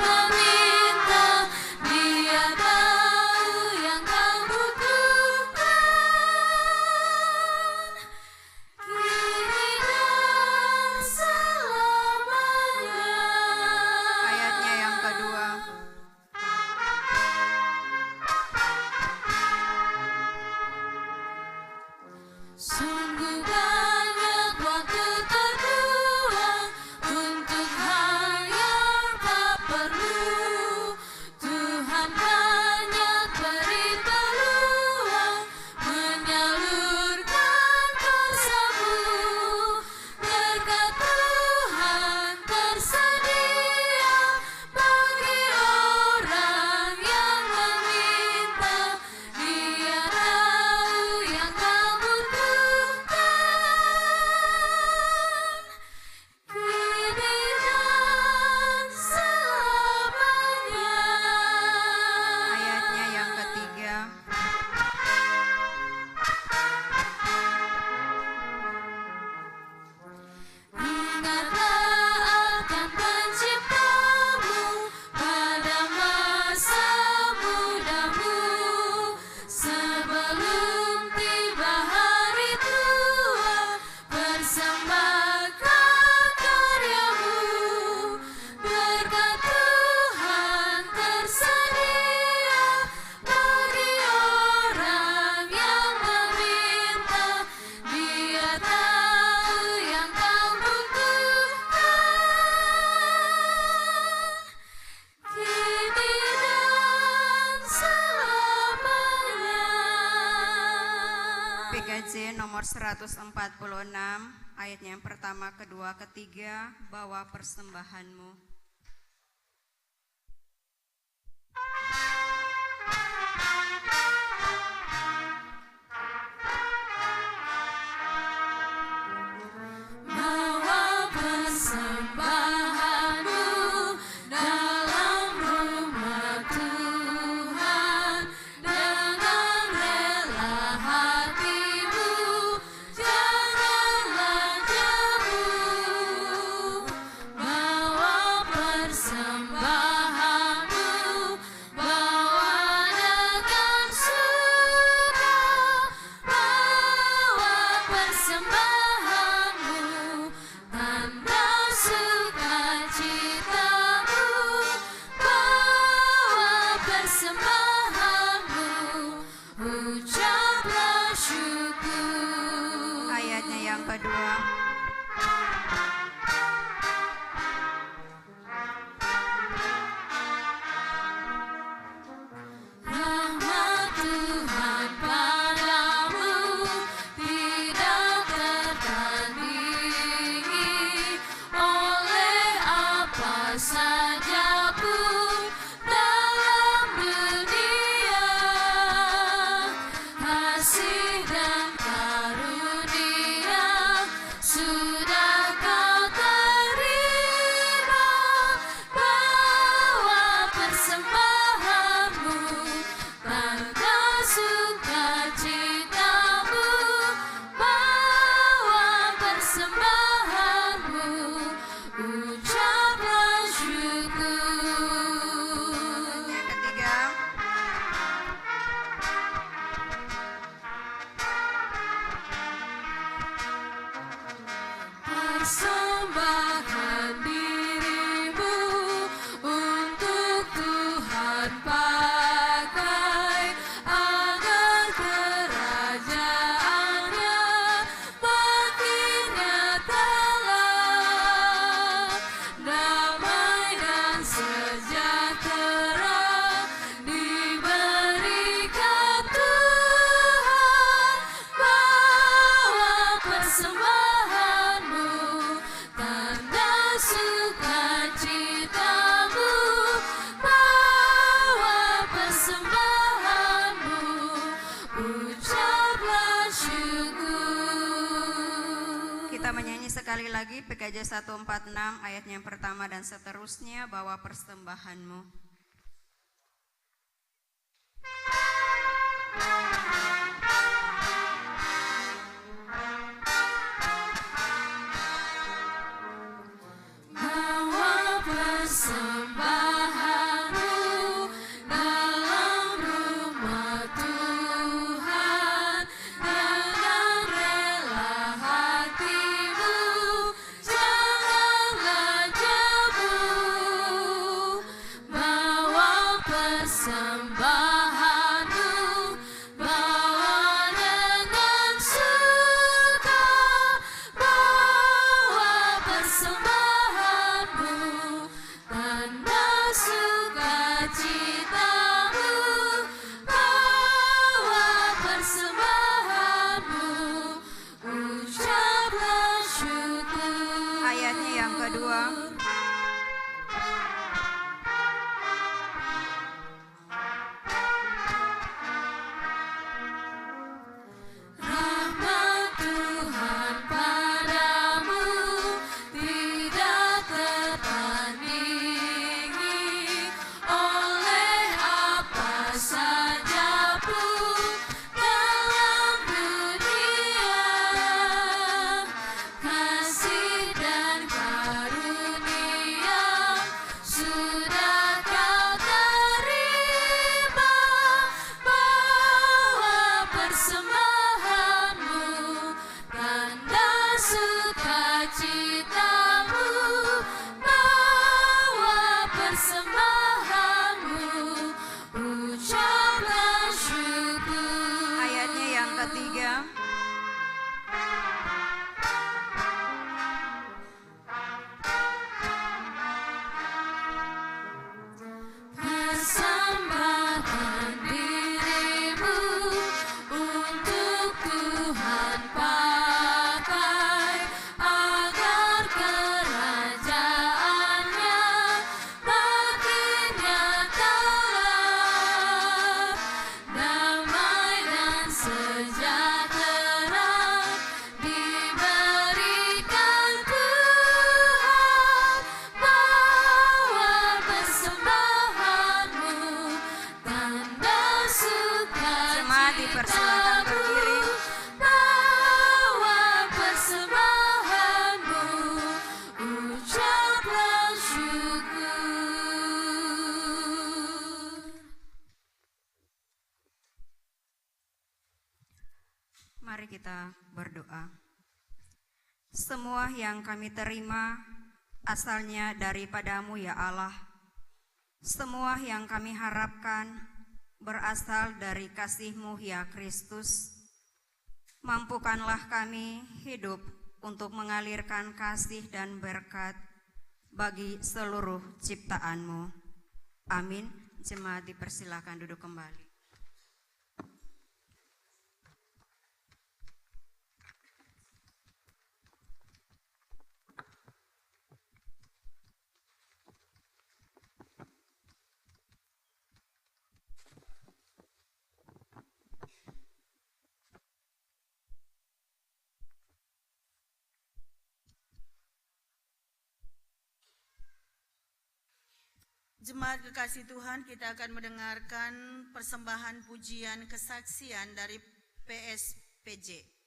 nomor 146, ayatnya yang pertama, kedua, ketiga, bawa persembahanmu. Ayatnya yang kedua. Sekali lagi PKJ 146 ayatnya yang pertama dan seterusnya, bawa persembahanmu. Bawa persembahanmu dalam rumah Tuhan dengan rela hatimu. Bawa persembahanmu, bawa dengan suka. Bawa persembahanmu, tanda sukacitamu. Bawa persembahanmu, ucaplah syukur. Ayatnya yang kedua. Rahmat Tuhan padamu tidak tertandingi oleh apa saja pun dalam dunia. Kasih dan karunia Mari kita berdoa. Semua yang kami terima asalnya daripadamu ya Allah. Semua yang kami harapkan berasal dari kasih-Mu ya Kristus. Mampukanlah kami hidup untuk mengalirkan kasih dan berkat bagi seluruh ciptaan-Mu. Amin. Jemaat dipersilakan duduk kembali. Jemaat kekasih Tuhan, kita akan mendengarkan persembahan pujian kesaksian dari PSPJ.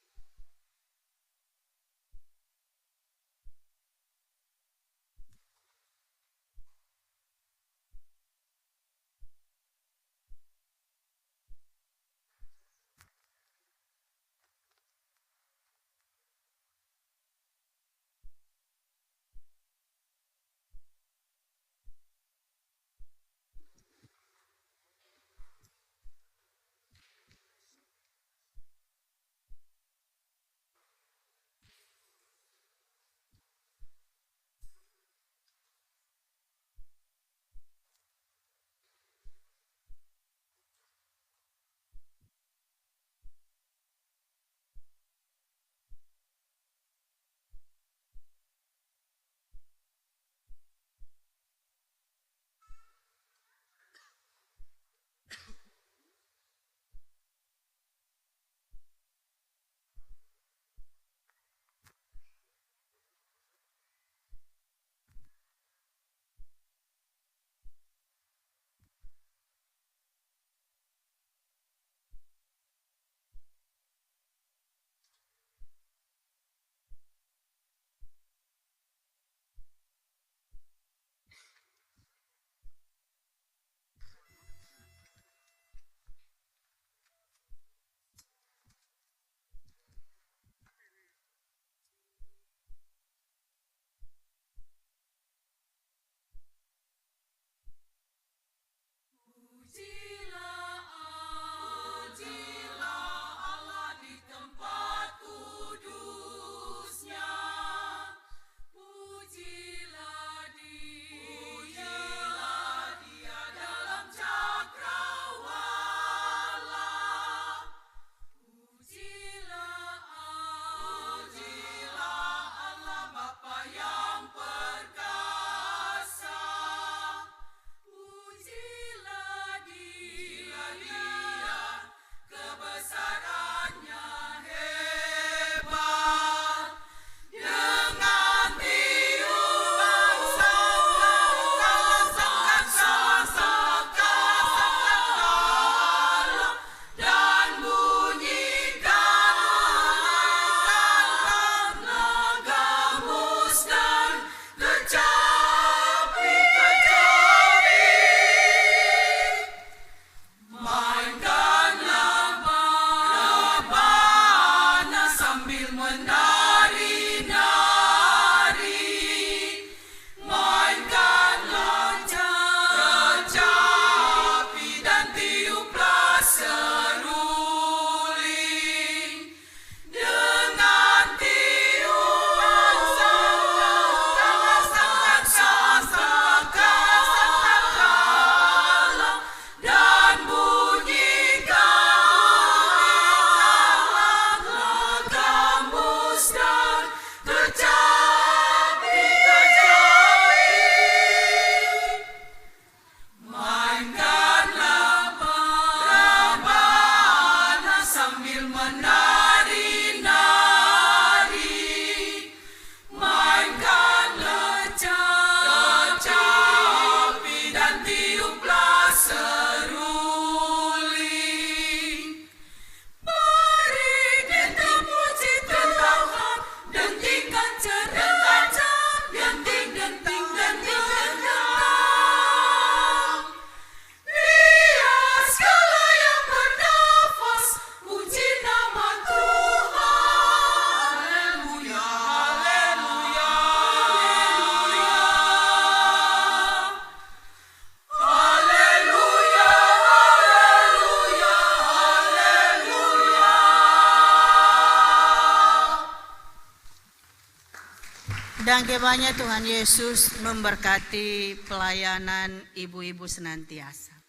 Dan kiranya Tuhan Yesus memberkati pelayanan ibu-ibu senantiasa.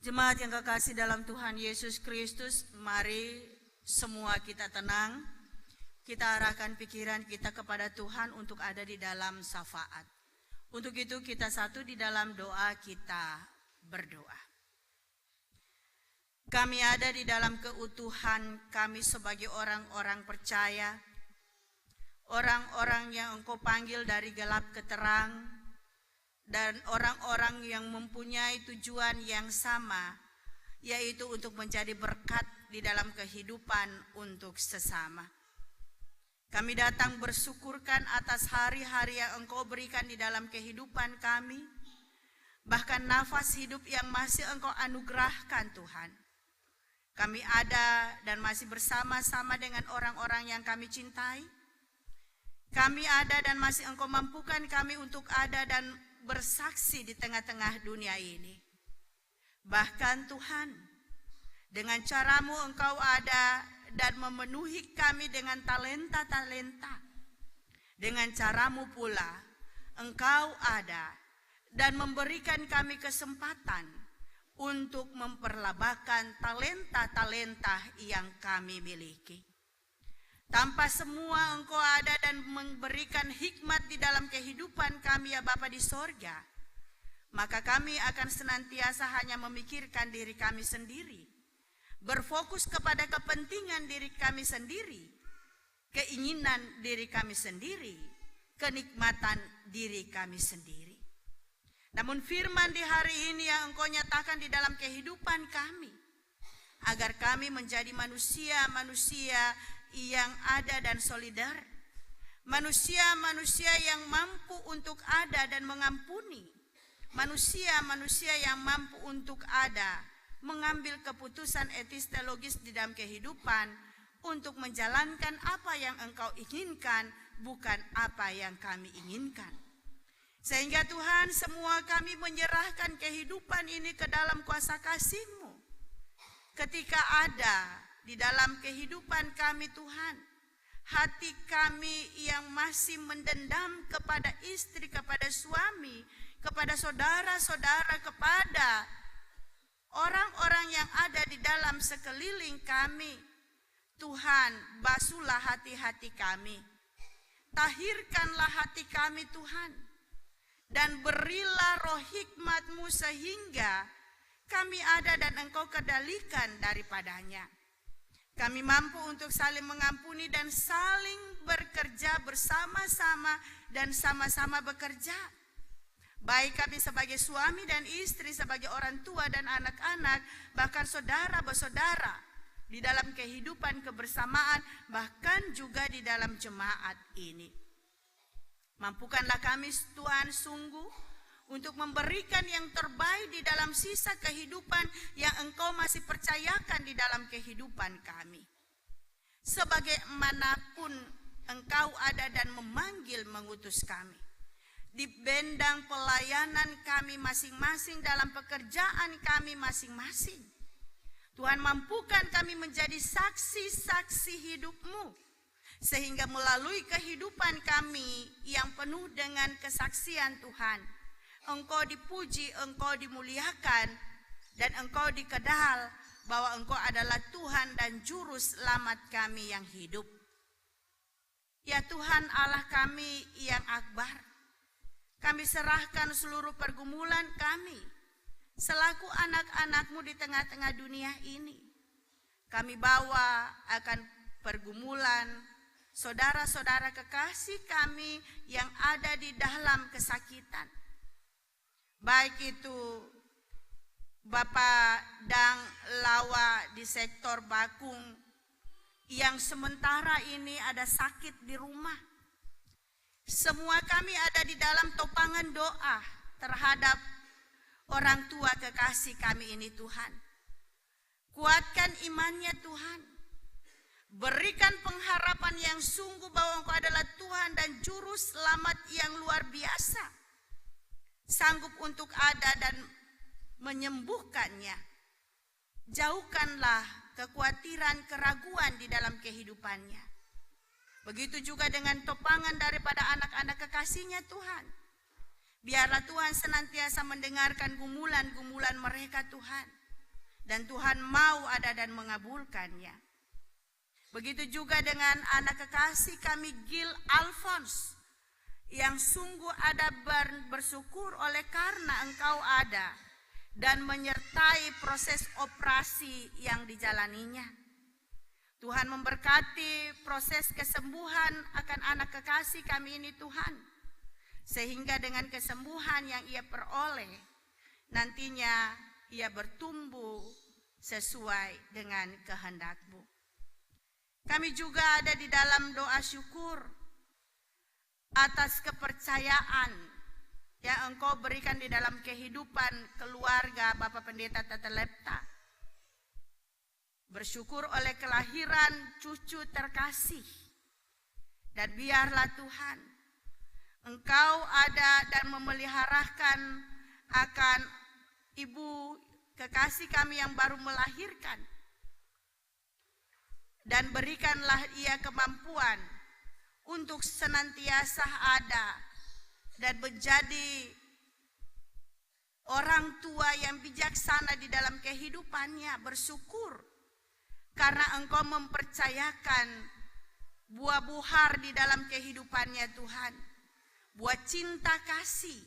Jemaat yang kekasih dalam Tuhan Yesus Kristus, mari semua kita tenang. Kita arahkan pikiran kita kepada Tuhan untuk ada di dalam syafaat. Untuk itu kita satu di dalam doa, kita berdoa. Kami ada di dalam keutuhan kami sebagai orang-orang percaya, orang-orang yang Engkau panggil dari gelap ke terang, dan orang-orang yang mempunyai tujuan yang sama, yaitu untuk menjadi berkat di dalam kehidupan untuk sesama. Kami datang bersyukurkan atas hari-hari yang Engkau berikan di dalam kehidupan kami, bahkan nafas hidup yang masih Engkau anugerahkan Tuhan. Kami ada dan masih bersama-sama dengan orang-orang yang kami cintai. Kami ada dan masih Engkau mampukan kami untuk ada dan bersaksi di tengah-tengah dunia ini. Bahkan Tuhan, dengan caramu Engkau ada dan memenuhi kami dengan talenta-talenta. Dengan caramu pula Engkau ada dan memberikan kami kesempatan untuk memperlabakan talenta-talenta yang kami miliki. Tanpa semua Engkau ada dan memberikan hikmat di dalam kehidupan kami ya Bapa di sorga, maka kami akan senantiasa hanya memikirkan diri kami sendiri, berfokus kepada kepentingan diri kami sendiri, keinginan diri kami sendiri, kenikmatan diri kami sendiri. Namun firman di hari ini yang Engkau nyatakan di dalam kehidupan kami, agar kami menjadi manusia-manusia yang ada dan solidar, manusia-manusia yang mampu untuk ada dan mengampuni, manusia-manusia yang mampu untuk ada, mengambil keputusan etis teologis di dalam kehidupan untuk menjalankan apa yang Engkau inginkan, bukan apa yang kami inginkan. Sehingga Tuhan, semua kami menyerahkan kehidupan ini ke dalam kuasa kasih-Mu. Ketika ada di dalam kehidupan kami Tuhan, hati kami yang masih mendendam kepada istri, kepada suami, kepada saudara-saudara, kepada orang-orang yang ada di dalam sekeliling kami, Tuhan, basuhlah hati-hati kami, tahirkanlah hati kami Tuhan, dan berilah roh hikmat-Mu sehingga kami ada dan Engkau kendalikan daripadanya. Kami mampu untuk saling mengampuni dan saling bekerja bersama-sama dan sama-sama bekerja. Baik kami sebagai suami dan istri, sebagai orang tua dan anak-anak, bahkan saudara bersaudara di dalam kehidupan kebersamaan, bahkan juga di dalam jemaat ini. Mampukanlah kami Tuhan sungguh untuk memberikan yang terbaik di dalam sisa kehidupan yang Engkau masih percayakan di dalam kehidupan kami. Sebagaimanapun Engkau ada dan memanggil mengutus kami, di bendang pelayanan kami masing-masing, dalam pekerjaan kami masing-masing, Tuhan, mampukan kami menjadi saksi-saksi hidup-Mu, sehingga melalui kehidupan kami yang penuh dengan kesaksian Tuhan, Engkau dipuji, Engkau dimuliakan, dan Engkau dikenal bahwa Engkau adalah Tuhan dan Juru Selamat kami yang hidup. Ya Tuhan Allah kami yang akbar, kami serahkan seluruh pergumulan kami selaku anak-anak-Mu di tengah-tengah dunia ini. Kami bawa akan pergumulan saudara-saudara kekasih kami yang ada di dalam kesakitan. Baik itu Bapak Dang Lawa di sektor Bakung yang sementara ini ada sakit di rumah, Semua kami ada di dalam topangan doa terhadap orang tua kekasih kami ini Tuhan. Kuatkan imannya Tuhan. Berikan pengharapan yang sungguh bahwa Engkau adalah Tuhan dan Juru Selamat yang luar biasa. Sanggup untuk ada dan menyembuhkannya. Jauhkanlah kekhawatiran, keraguan di dalam kehidupannya. Begitu juga dengan topangan daripada anak-anak kekasihnya Tuhan. Biarlah Tuhan senantiasa mendengarkan gumulan-gumulan mereka Tuhan. Dan Tuhan mau ada dan mengabulkannya. Begitu juga dengan anak kekasih kami Gil Alphonse. Yang sungguh ada bersyukur oleh karena Engkau ada. Dan menyertai proses operasi yang dijalaninya. Tuhan memberkati proses kesembuhan akan anak kekasih kami ini Tuhan. Sehingga dengan kesembuhan yang ia peroleh, nantinya ia bertumbuh sesuai dengan kehendak-Mu. Kami juga ada di dalam doa syukur atas kepercayaan yang Engkau berikan di dalam kehidupan keluarga Bapak Pendeta Tata Lepta. Bersyukur oleh kelahiran cucu terkasih. Dan biarlah Tuhan, Engkau ada dan memeliharakan akan ibu kekasih kami yang baru melahirkan. Dan berikanlah ia kemampuan untuk senantiasa ada dan menjadi orang tua yang bijaksana di dalam kehidupannya. Bersyukur karena Engkau mempercayakan buah buhar di dalam kehidupannya Tuhan. Buah cinta kasih.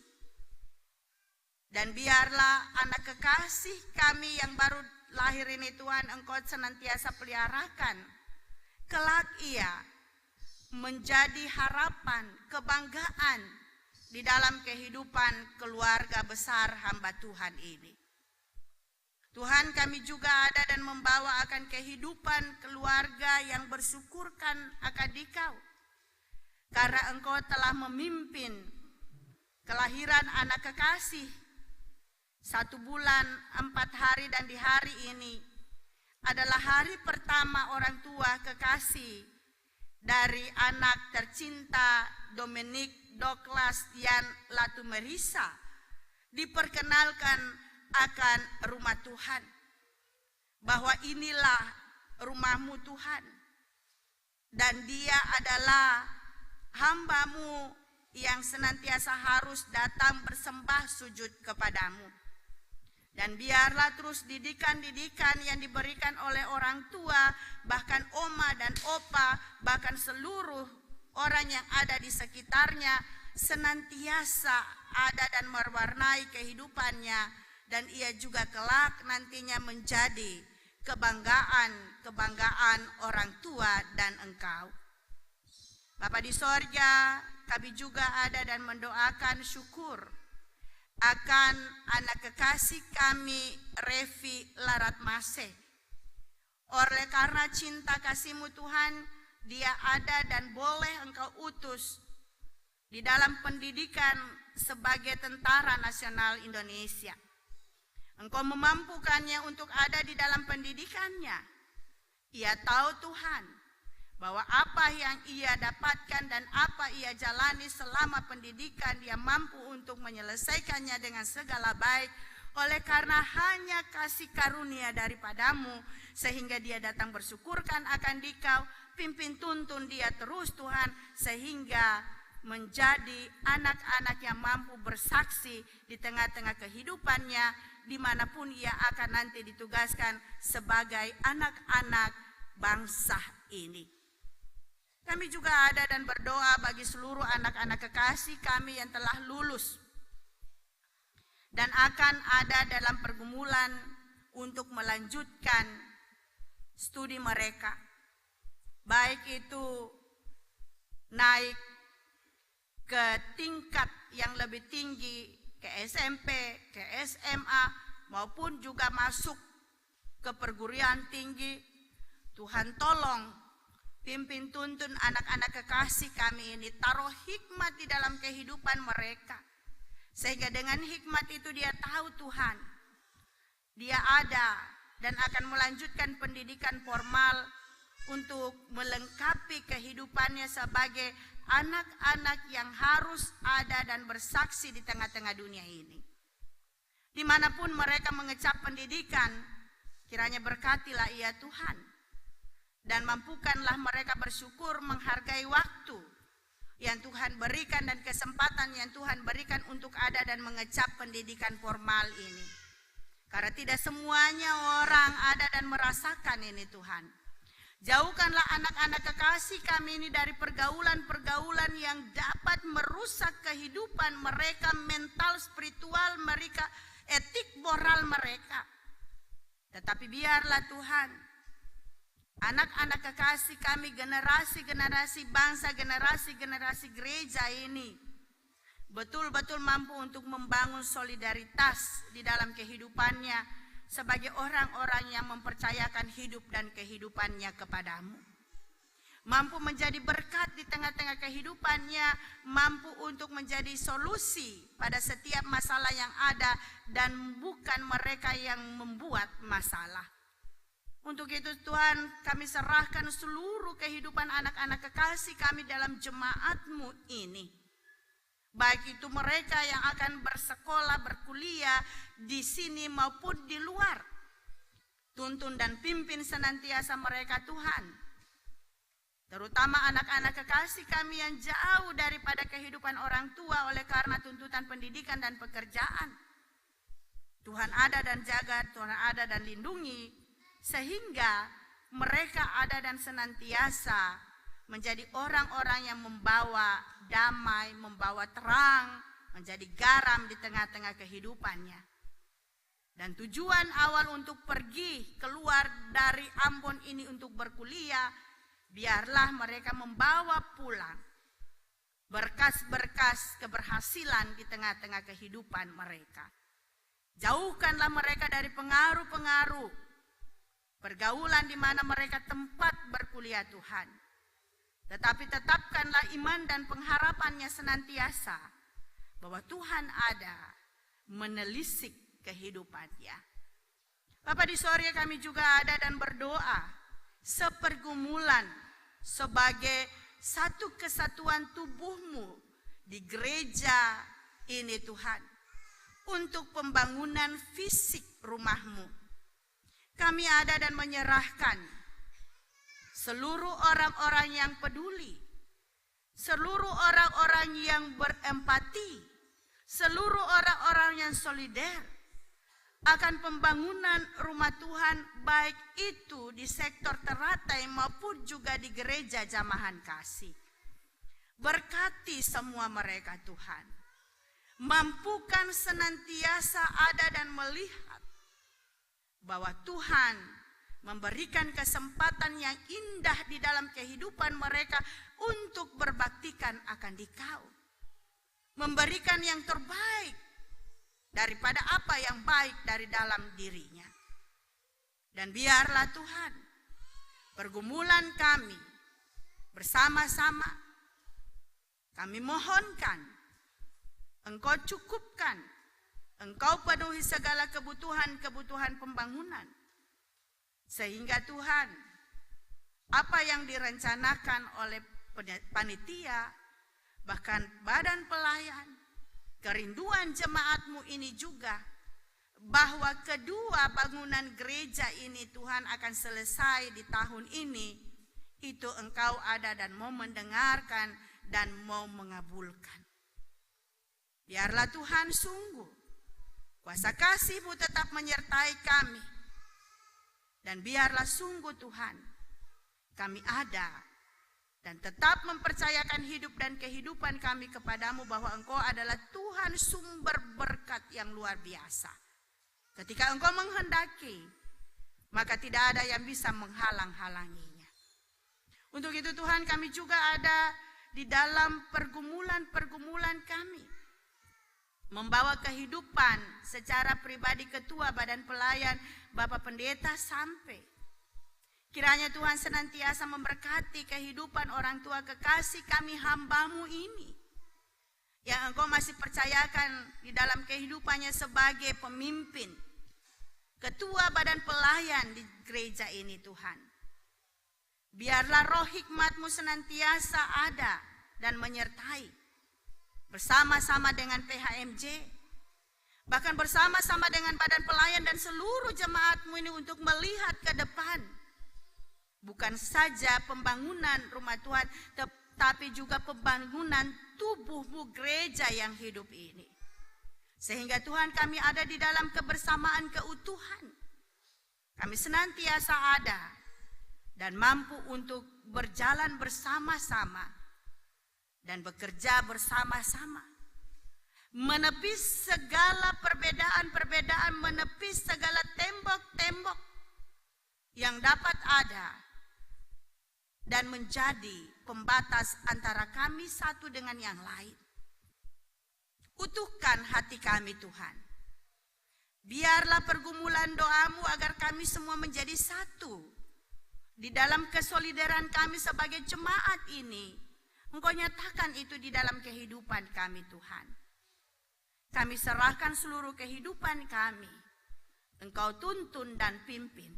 Dan biarlah anak kekasih kami yang baru lahir ini Tuhan, Engkau senantiasa peliharakan. Kelak ia menjadi harapan, kebanggaan di dalam kehidupan keluarga besar hamba Tuhan ini. Tuhan, kami juga ada dan membawa akan kehidupan keluarga yang bersyukurkan akan Dikau. Karena Engkau telah memimpin kelahiran anak kekasih 1 bulan 4 hari, dan di hari ini adalah hari pertama orang tua kekasih dari anak tercinta Dominic Douglas Yan Latumerisa diperkenalkan akan rumah Tuhan, bahwa inilah rumah-Mu Tuhan, dan dia adalah hamba-Mu yang senantiasa harus datang bersembah sujud kepadamu. Dan biarlah terus didikan-didikan yang diberikan oleh orang tua, bahkan oma dan opa, bahkan seluruh orang yang ada di sekitarnya, senantiasa ada dan mewarnai kehidupannya, dan ia juga kelak nantinya menjadi kebanggaan orang tua dan Engkau. Bapa di sorga, kami juga ada dan mendoakan syukur akan anak kekasih kami Revi Laratmase. Oleh karena cinta kasih-Mu Tuhan, dia ada dan boleh Engkau utus di dalam pendidikan sebagai Tentara Nasional Indonesia. Engkau memampukannya untuk ada di dalam pendidikannya. Ia tahu Tuhan bahwa apa yang ia dapatkan dan apa ia jalani selama pendidikan, dia mampu untuk menyelesaikannya dengan segala baik. Oleh karena hanya kasih karunia daripada-Mu, sehingga dia datang bersyukurkan akan Dikau. Pimpin tuntun dia terus Tuhan, sehingga menjadi anak-anak yang mampu bersaksi di tengah-tengah kehidupannya, dimanapun ia akan nanti ditugaskan sebagai anak-anak bangsa ini. Kami juga ada dan berdoa bagi seluruh anak-anak kekasih kami yang telah lulus dan akan ada dalam pergumulan untuk melanjutkan studi mereka, baik itu naik ke tingkat yang lebih tinggi, ke SMP, ke SMA, maupun juga masuk ke perguruan tinggi. Tuhan tolong Pimpin tuntun anak-anak kekasih kami ini, taruh hikmat di dalam kehidupan mereka. Sehingga dengan hikmat itu dia tahu Tuhan, dia ada dan akan melanjutkan pendidikan formal untuk melengkapi kehidupannya sebagai anak-anak yang harus ada dan bersaksi di tengah-tengah dunia ini. Dimanapun mereka mengecap pendidikan, kiranya berkatilah ia Tuhan. Dan mampukanlah mereka bersyukur menghargai waktu yang Tuhan berikan dan kesempatan yang Tuhan berikan untuk ada dan mengecap pendidikan formal ini. Karena tidak semuanya orang ada dan merasakan ini Tuhan. Jauhkanlah anak-anak kekasih kami ini dari pergaulan-pergaulan yang dapat merusak kehidupan mereka, mental, spiritual mereka, etik, moral mereka. Tetapi biarlah Tuhan, anak-anak kekasih kami, generasi-generasi bangsa, generasi-generasi gereja ini betul-betul mampu untuk membangun solidaritas di dalam kehidupannya sebagai orang-orang yang mempercayakan hidup dan kehidupannya kepadamu. Mampu menjadi berkat di tengah-tengah kehidupannya, mampu untuk menjadi solusi pada setiap masalah yang ada dan bukan mereka yang membuat masalah. Untuk itu Tuhan, kami serahkan seluruh kehidupan anak-anak kekasih kami dalam jemaat-Mu ini. Baik itu mereka yang akan bersekolah, berkuliah di sini maupun di luar. Tuntun dan pimpin senantiasa mereka Tuhan. Terutama anak-anak kekasih kami yang jauh daripada kehidupan orang tua oleh karena tuntutan pendidikan dan pekerjaan. Tuhan ada dan jaga, Tuhan ada dan lindungi. Sehingga mereka ada dan senantiasa menjadi orang-orang yang membawa damai, membawa terang, menjadi garam di tengah-tengah kehidupannya. Dan tujuan awal untuk pergi keluar dari Ambon ini untuk berkuliah, biarlah mereka membawa pulang berkas-berkas keberhasilan di tengah-tengah kehidupan mereka. Jauhkanlah mereka dari pengaruh-pengaruh pergaulan di mana mereka tempat berkuliah Tuhan. Tetapi tetapkanlah iman dan pengharapannya senantiasa bahwa Tuhan ada menelisik kehidupannya. Bapak, di sore kami juga ada dan berdoa sepergumulan sebagai satu kesatuan tubuh-Mu di gereja ini Tuhan. Untuk pembangunan fisik rumah-Mu. Kami ada dan menyerahkan seluruh orang-orang yang peduli, seluruh orang-orang yang berempati, seluruh orang-orang yang solider akan pembangunan rumah Tuhan, baik itu di sektor teratai maupun juga di gereja jamahan kasih. Berkati semua mereka Tuhan, mampukan senantiasa ada dan melihat bahwa Tuhan memberikan kesempatan yang indah di dalam kehidupan mereka untuk berbaktikan akan Dikau. Memberikan yang terbaik daripada apa yang baik dari dalam dirinya. Dan biarlah Tuhan, pergumulan kami bersama-sama, kami mohonkan Engkau cukupkan, Engkau penuhi segala kebutuhan-kebutuhan pembangunan. Sehingga Tuhan, apa yang direncanakan oleh panitia, bahkan badan pelayan, kerinduan jemaat-Mu ini juga, bahwa kedua bangunan gereja ini Tuhan akan selesai di tahun ini, itu Engkau ada dan mau mendengarkan dan mau mengabulkan. Biarlah Tuhan sungguh kuasa kasih-Mu tetap menyertai kami. Dan biarlah sungguh Tuhan, kami ada dan tetap mempercayakan hidup dan kehidupan kami kepadamu bahwa Engkau adalah Tuhan sumber berkat yang luar biasa. Ketika Engkau menghendaki, maka tidak ada yang bisa menghalang-halanginya. Untuk itu Tuhan, kami juga ada di dalam pergumulan-pergumulan kami. Membawa kehidupan secara pribadi ketua badan pelayan, Bapak Pendeta sampai Kiranya Tuhan senantiasa memberkati kehidupan orang tua kekasih kami hamba-Mu ini, yang Engkau masih percayakan di dalam kehidupannya sebagai pemimpin, ketua badan pelayan di gereja ini Tuhan. Biarlah roh hikmat-Mu senantiasa ada dan menyertai, bersama-sama dengan PHMJ, bahkan bersama-sama dengan badan pelayan dan seluruh jemaat-Mu ini untuk melihat ke depan. Bukan saja pembangunan rumah Tuhan, tetapi juga pembangunan tubuh-Mu gereja yang hidup ini. Sehingga Tuhan kami ada di dalam kebersamaan keutuhan. Kami senantiasa ada dan mampu untuk berjalan bersama-sama dan bekerja bersama-sama. Menepis segala perbedaan-perbedaan, menepis segala tembok-tembok yang dapat ada dan menjadi pembatas antara kami satu dengan yang lain. Utuhkan hati kami Tuhan. Biarlah pergumulan doa-Mu agar kami semua menjadi satu. Di dalam kesolidaran kami sebagai jemaat ini, Engkau nyatakan itu di dalam kehidupan kami Tuhan. Kami serahkan seluruh kehidupan kami. Engkau tuntun dan pimpin.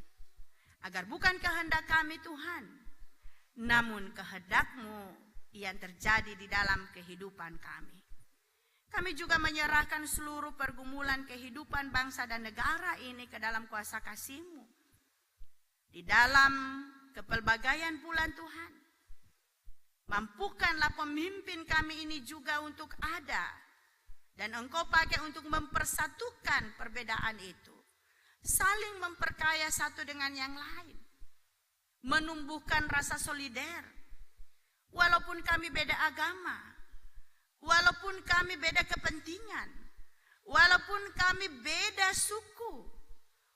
Agar bukan kehendak kami Tuhan, namun kehendak-Mu yang terjadi di dalam kehidupan kami. Kami juga menyerahkan seluruh pergumulan kehidupan bangsa dan negara ini ke dalam kuasa kasih-Mu. Di dalam kepelbagaian bulan Tuhan, mampukanlah pemimpin kami ini juga untuk ada, dan Engkau pakai untuk mempersatukan perbedaan itu, saling memperkaya satu dengan yang lain, menumbuhkan rasa solider. Walaupun kami beda agama, walaupun kami beda kepentingan, walaupun kami beda suku,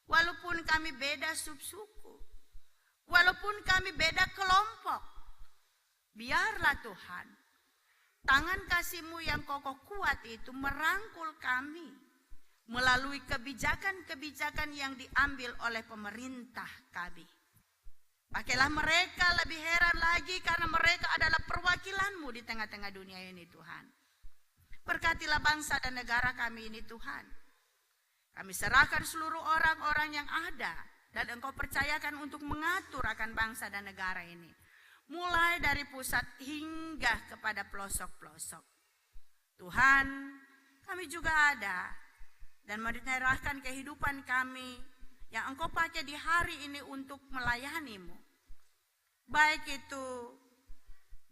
walaupun kami beda subsuku, walaupun kami beda kelompok, biarlah Tuhan, tangan kasih-Mu yang kokoh kuat itu merangkul kami melalui kebijakan-kebijakan yang diambil oleh pemerintah kami. Pakailah mereka lebih heran lagi karena mereka adalah perwakilan-Mu di tengah-tengah dunia ini Tuhan. Berkatilah bangsa dan negara kami ini Tuhan. Kami serahkan seluruh orang-orang yang ada dan Engkau percayakan untuk mengatur akan bangsa dan negara ini. Mulai dari pusat hingga kepada pelosok-pelosok. Tuhan, kami juga ada dan menyerahkan kehidupan kami yang Engkau pakai di hari ini untuk melayani-Mu. Baik itu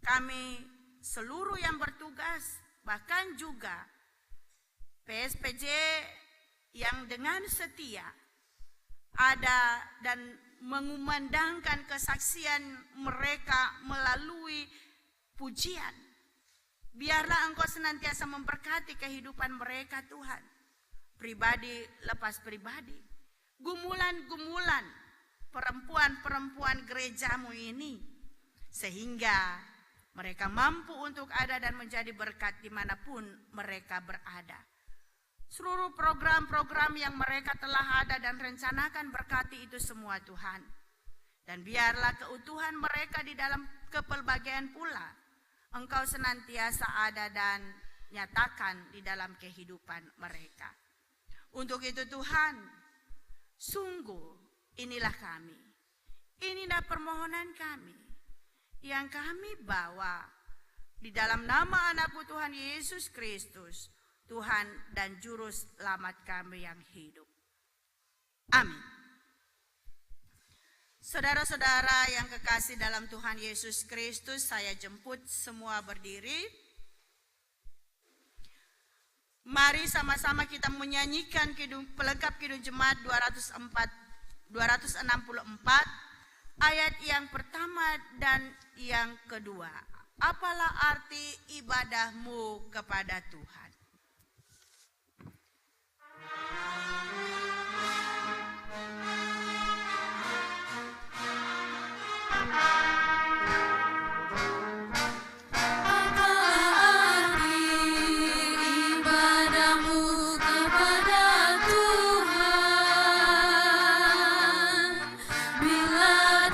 kami seluruh yang bertugas, bahkan juga PSPJ yang dengan setia ada dan mengumandangkan kesaksian mereka melalui pujian. Biarlah Engkau senantiasa memberkati kehidupan mereka Tuhan. Pribadi lepas pribadi. Gumulan-gumulan perempuan-perempuan gereja-Mu ini. Sehingga mereka mampu untuk ada dan menjadi berkat dimanapun mereka berada. Seluruh program-program yang mereka telah ada dan rencanakan, berkati itu semua Tuhan. Dan biarlah keutuhan mereka di dalam kepelbagaian pula Engkau senantiasa ada dan nyatakan di dalam kehidupan mereka. Untuk itu Tuhan, sungguh inilah kami. Inilah permohonan kami yang kami bawa di dalam nama Anak-Mu Tuhan Yesus Kristus, Tuhan dan Juru Selamat kami yang hidup. Amin. Saudara-saudara yang kekasih dalam Tuhan Yesus Kristus, saya jemput semua berdiri. Mari sama-sama kita menyanyikan pelengkap Kidung Jemaat 264 ayat yang pertama dan yang kedua. Apalah arti ibadahmu kepada Tuhan? Bila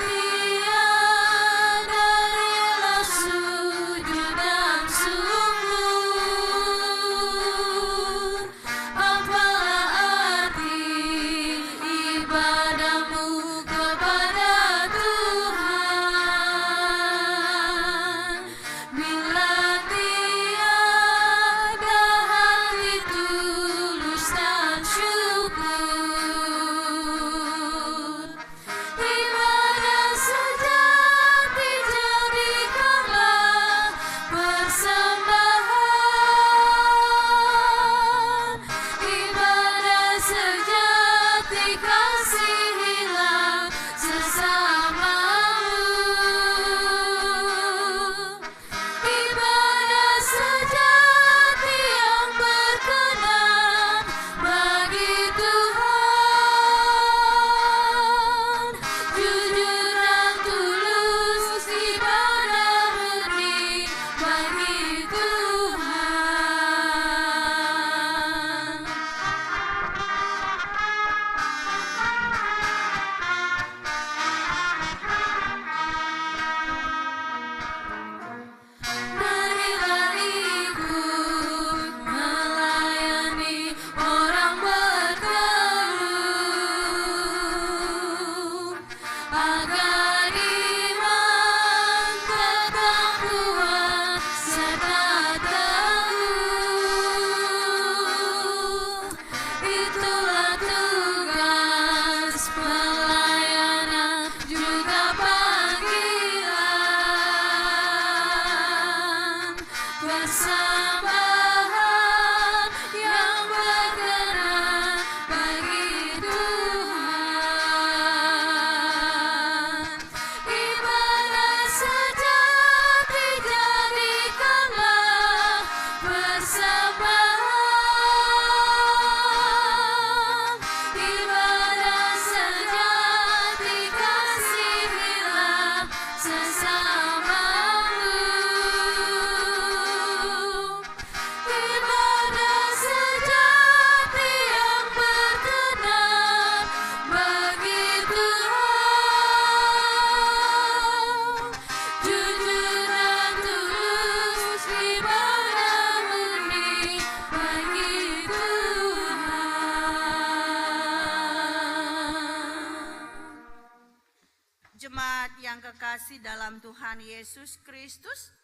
Jemaat yang kekasih dalam Tuhan Yesus Kristus,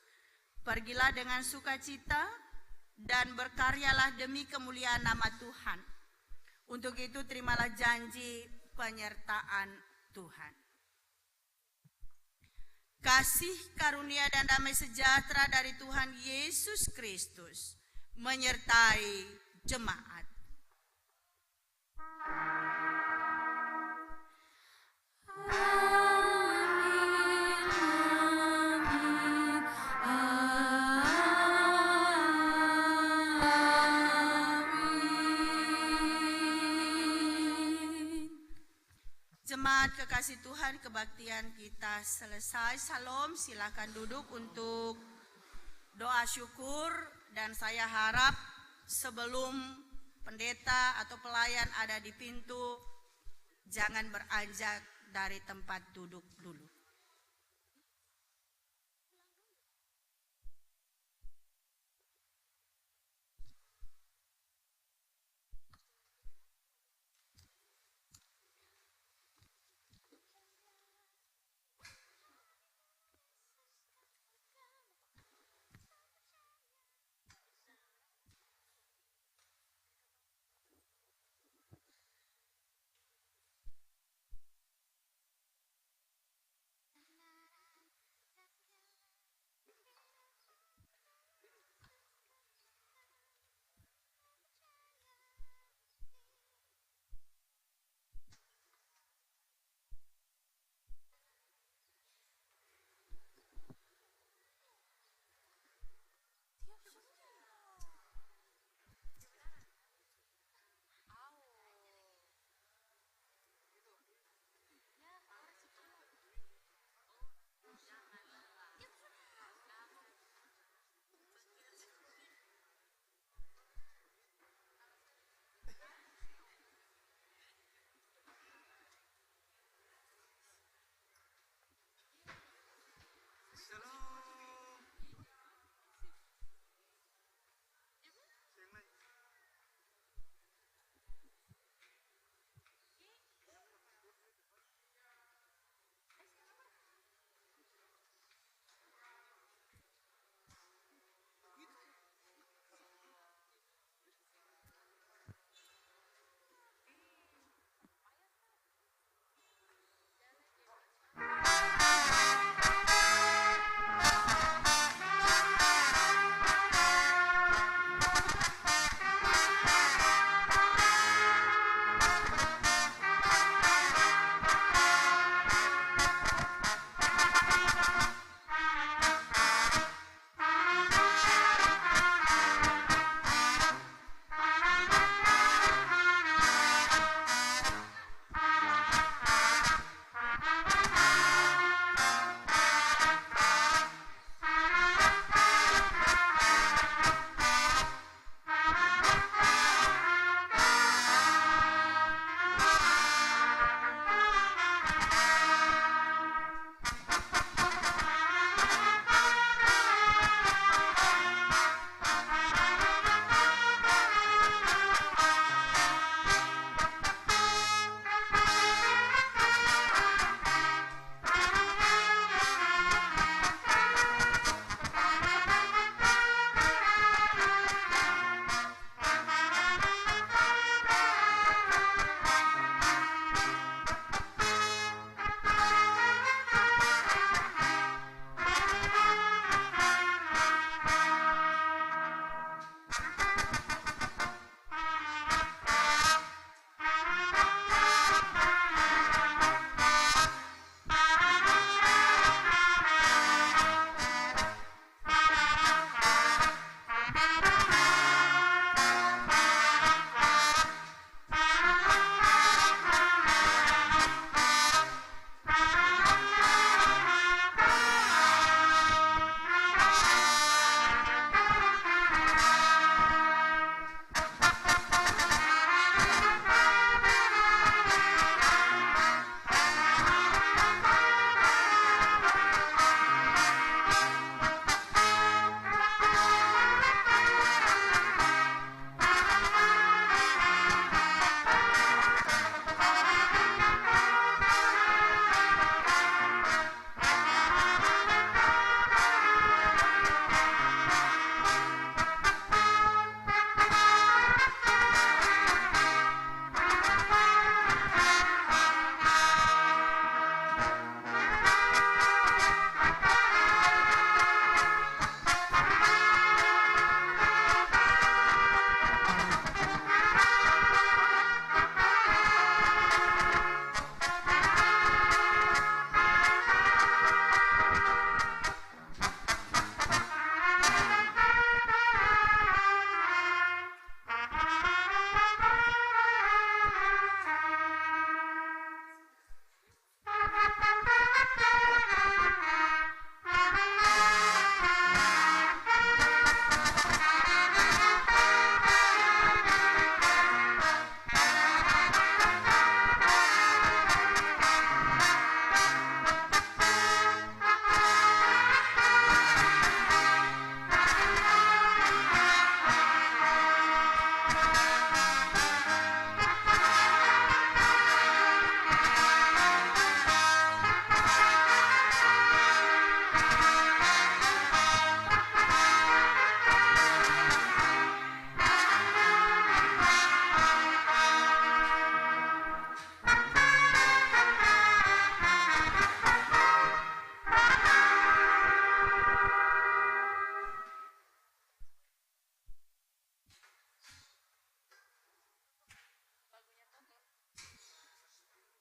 pergilah dengan sukacita dan berkaryalah demi kemuliaan nama Tuhan. Untuk itu terimalah janji penyertaan Tuhan. Kasih karunia dan damai sejahtera dari Tuhan Yesus Kristus menyertai jemaat. Jemaat kekasih Tuhan, kebaktian kita selesai. Salam, silakan duduk untuk doa syukur. Dan saya harap sebelum pendeta atau pelayan ada di pintu, jangan beranjak dari tempat duduk dulu.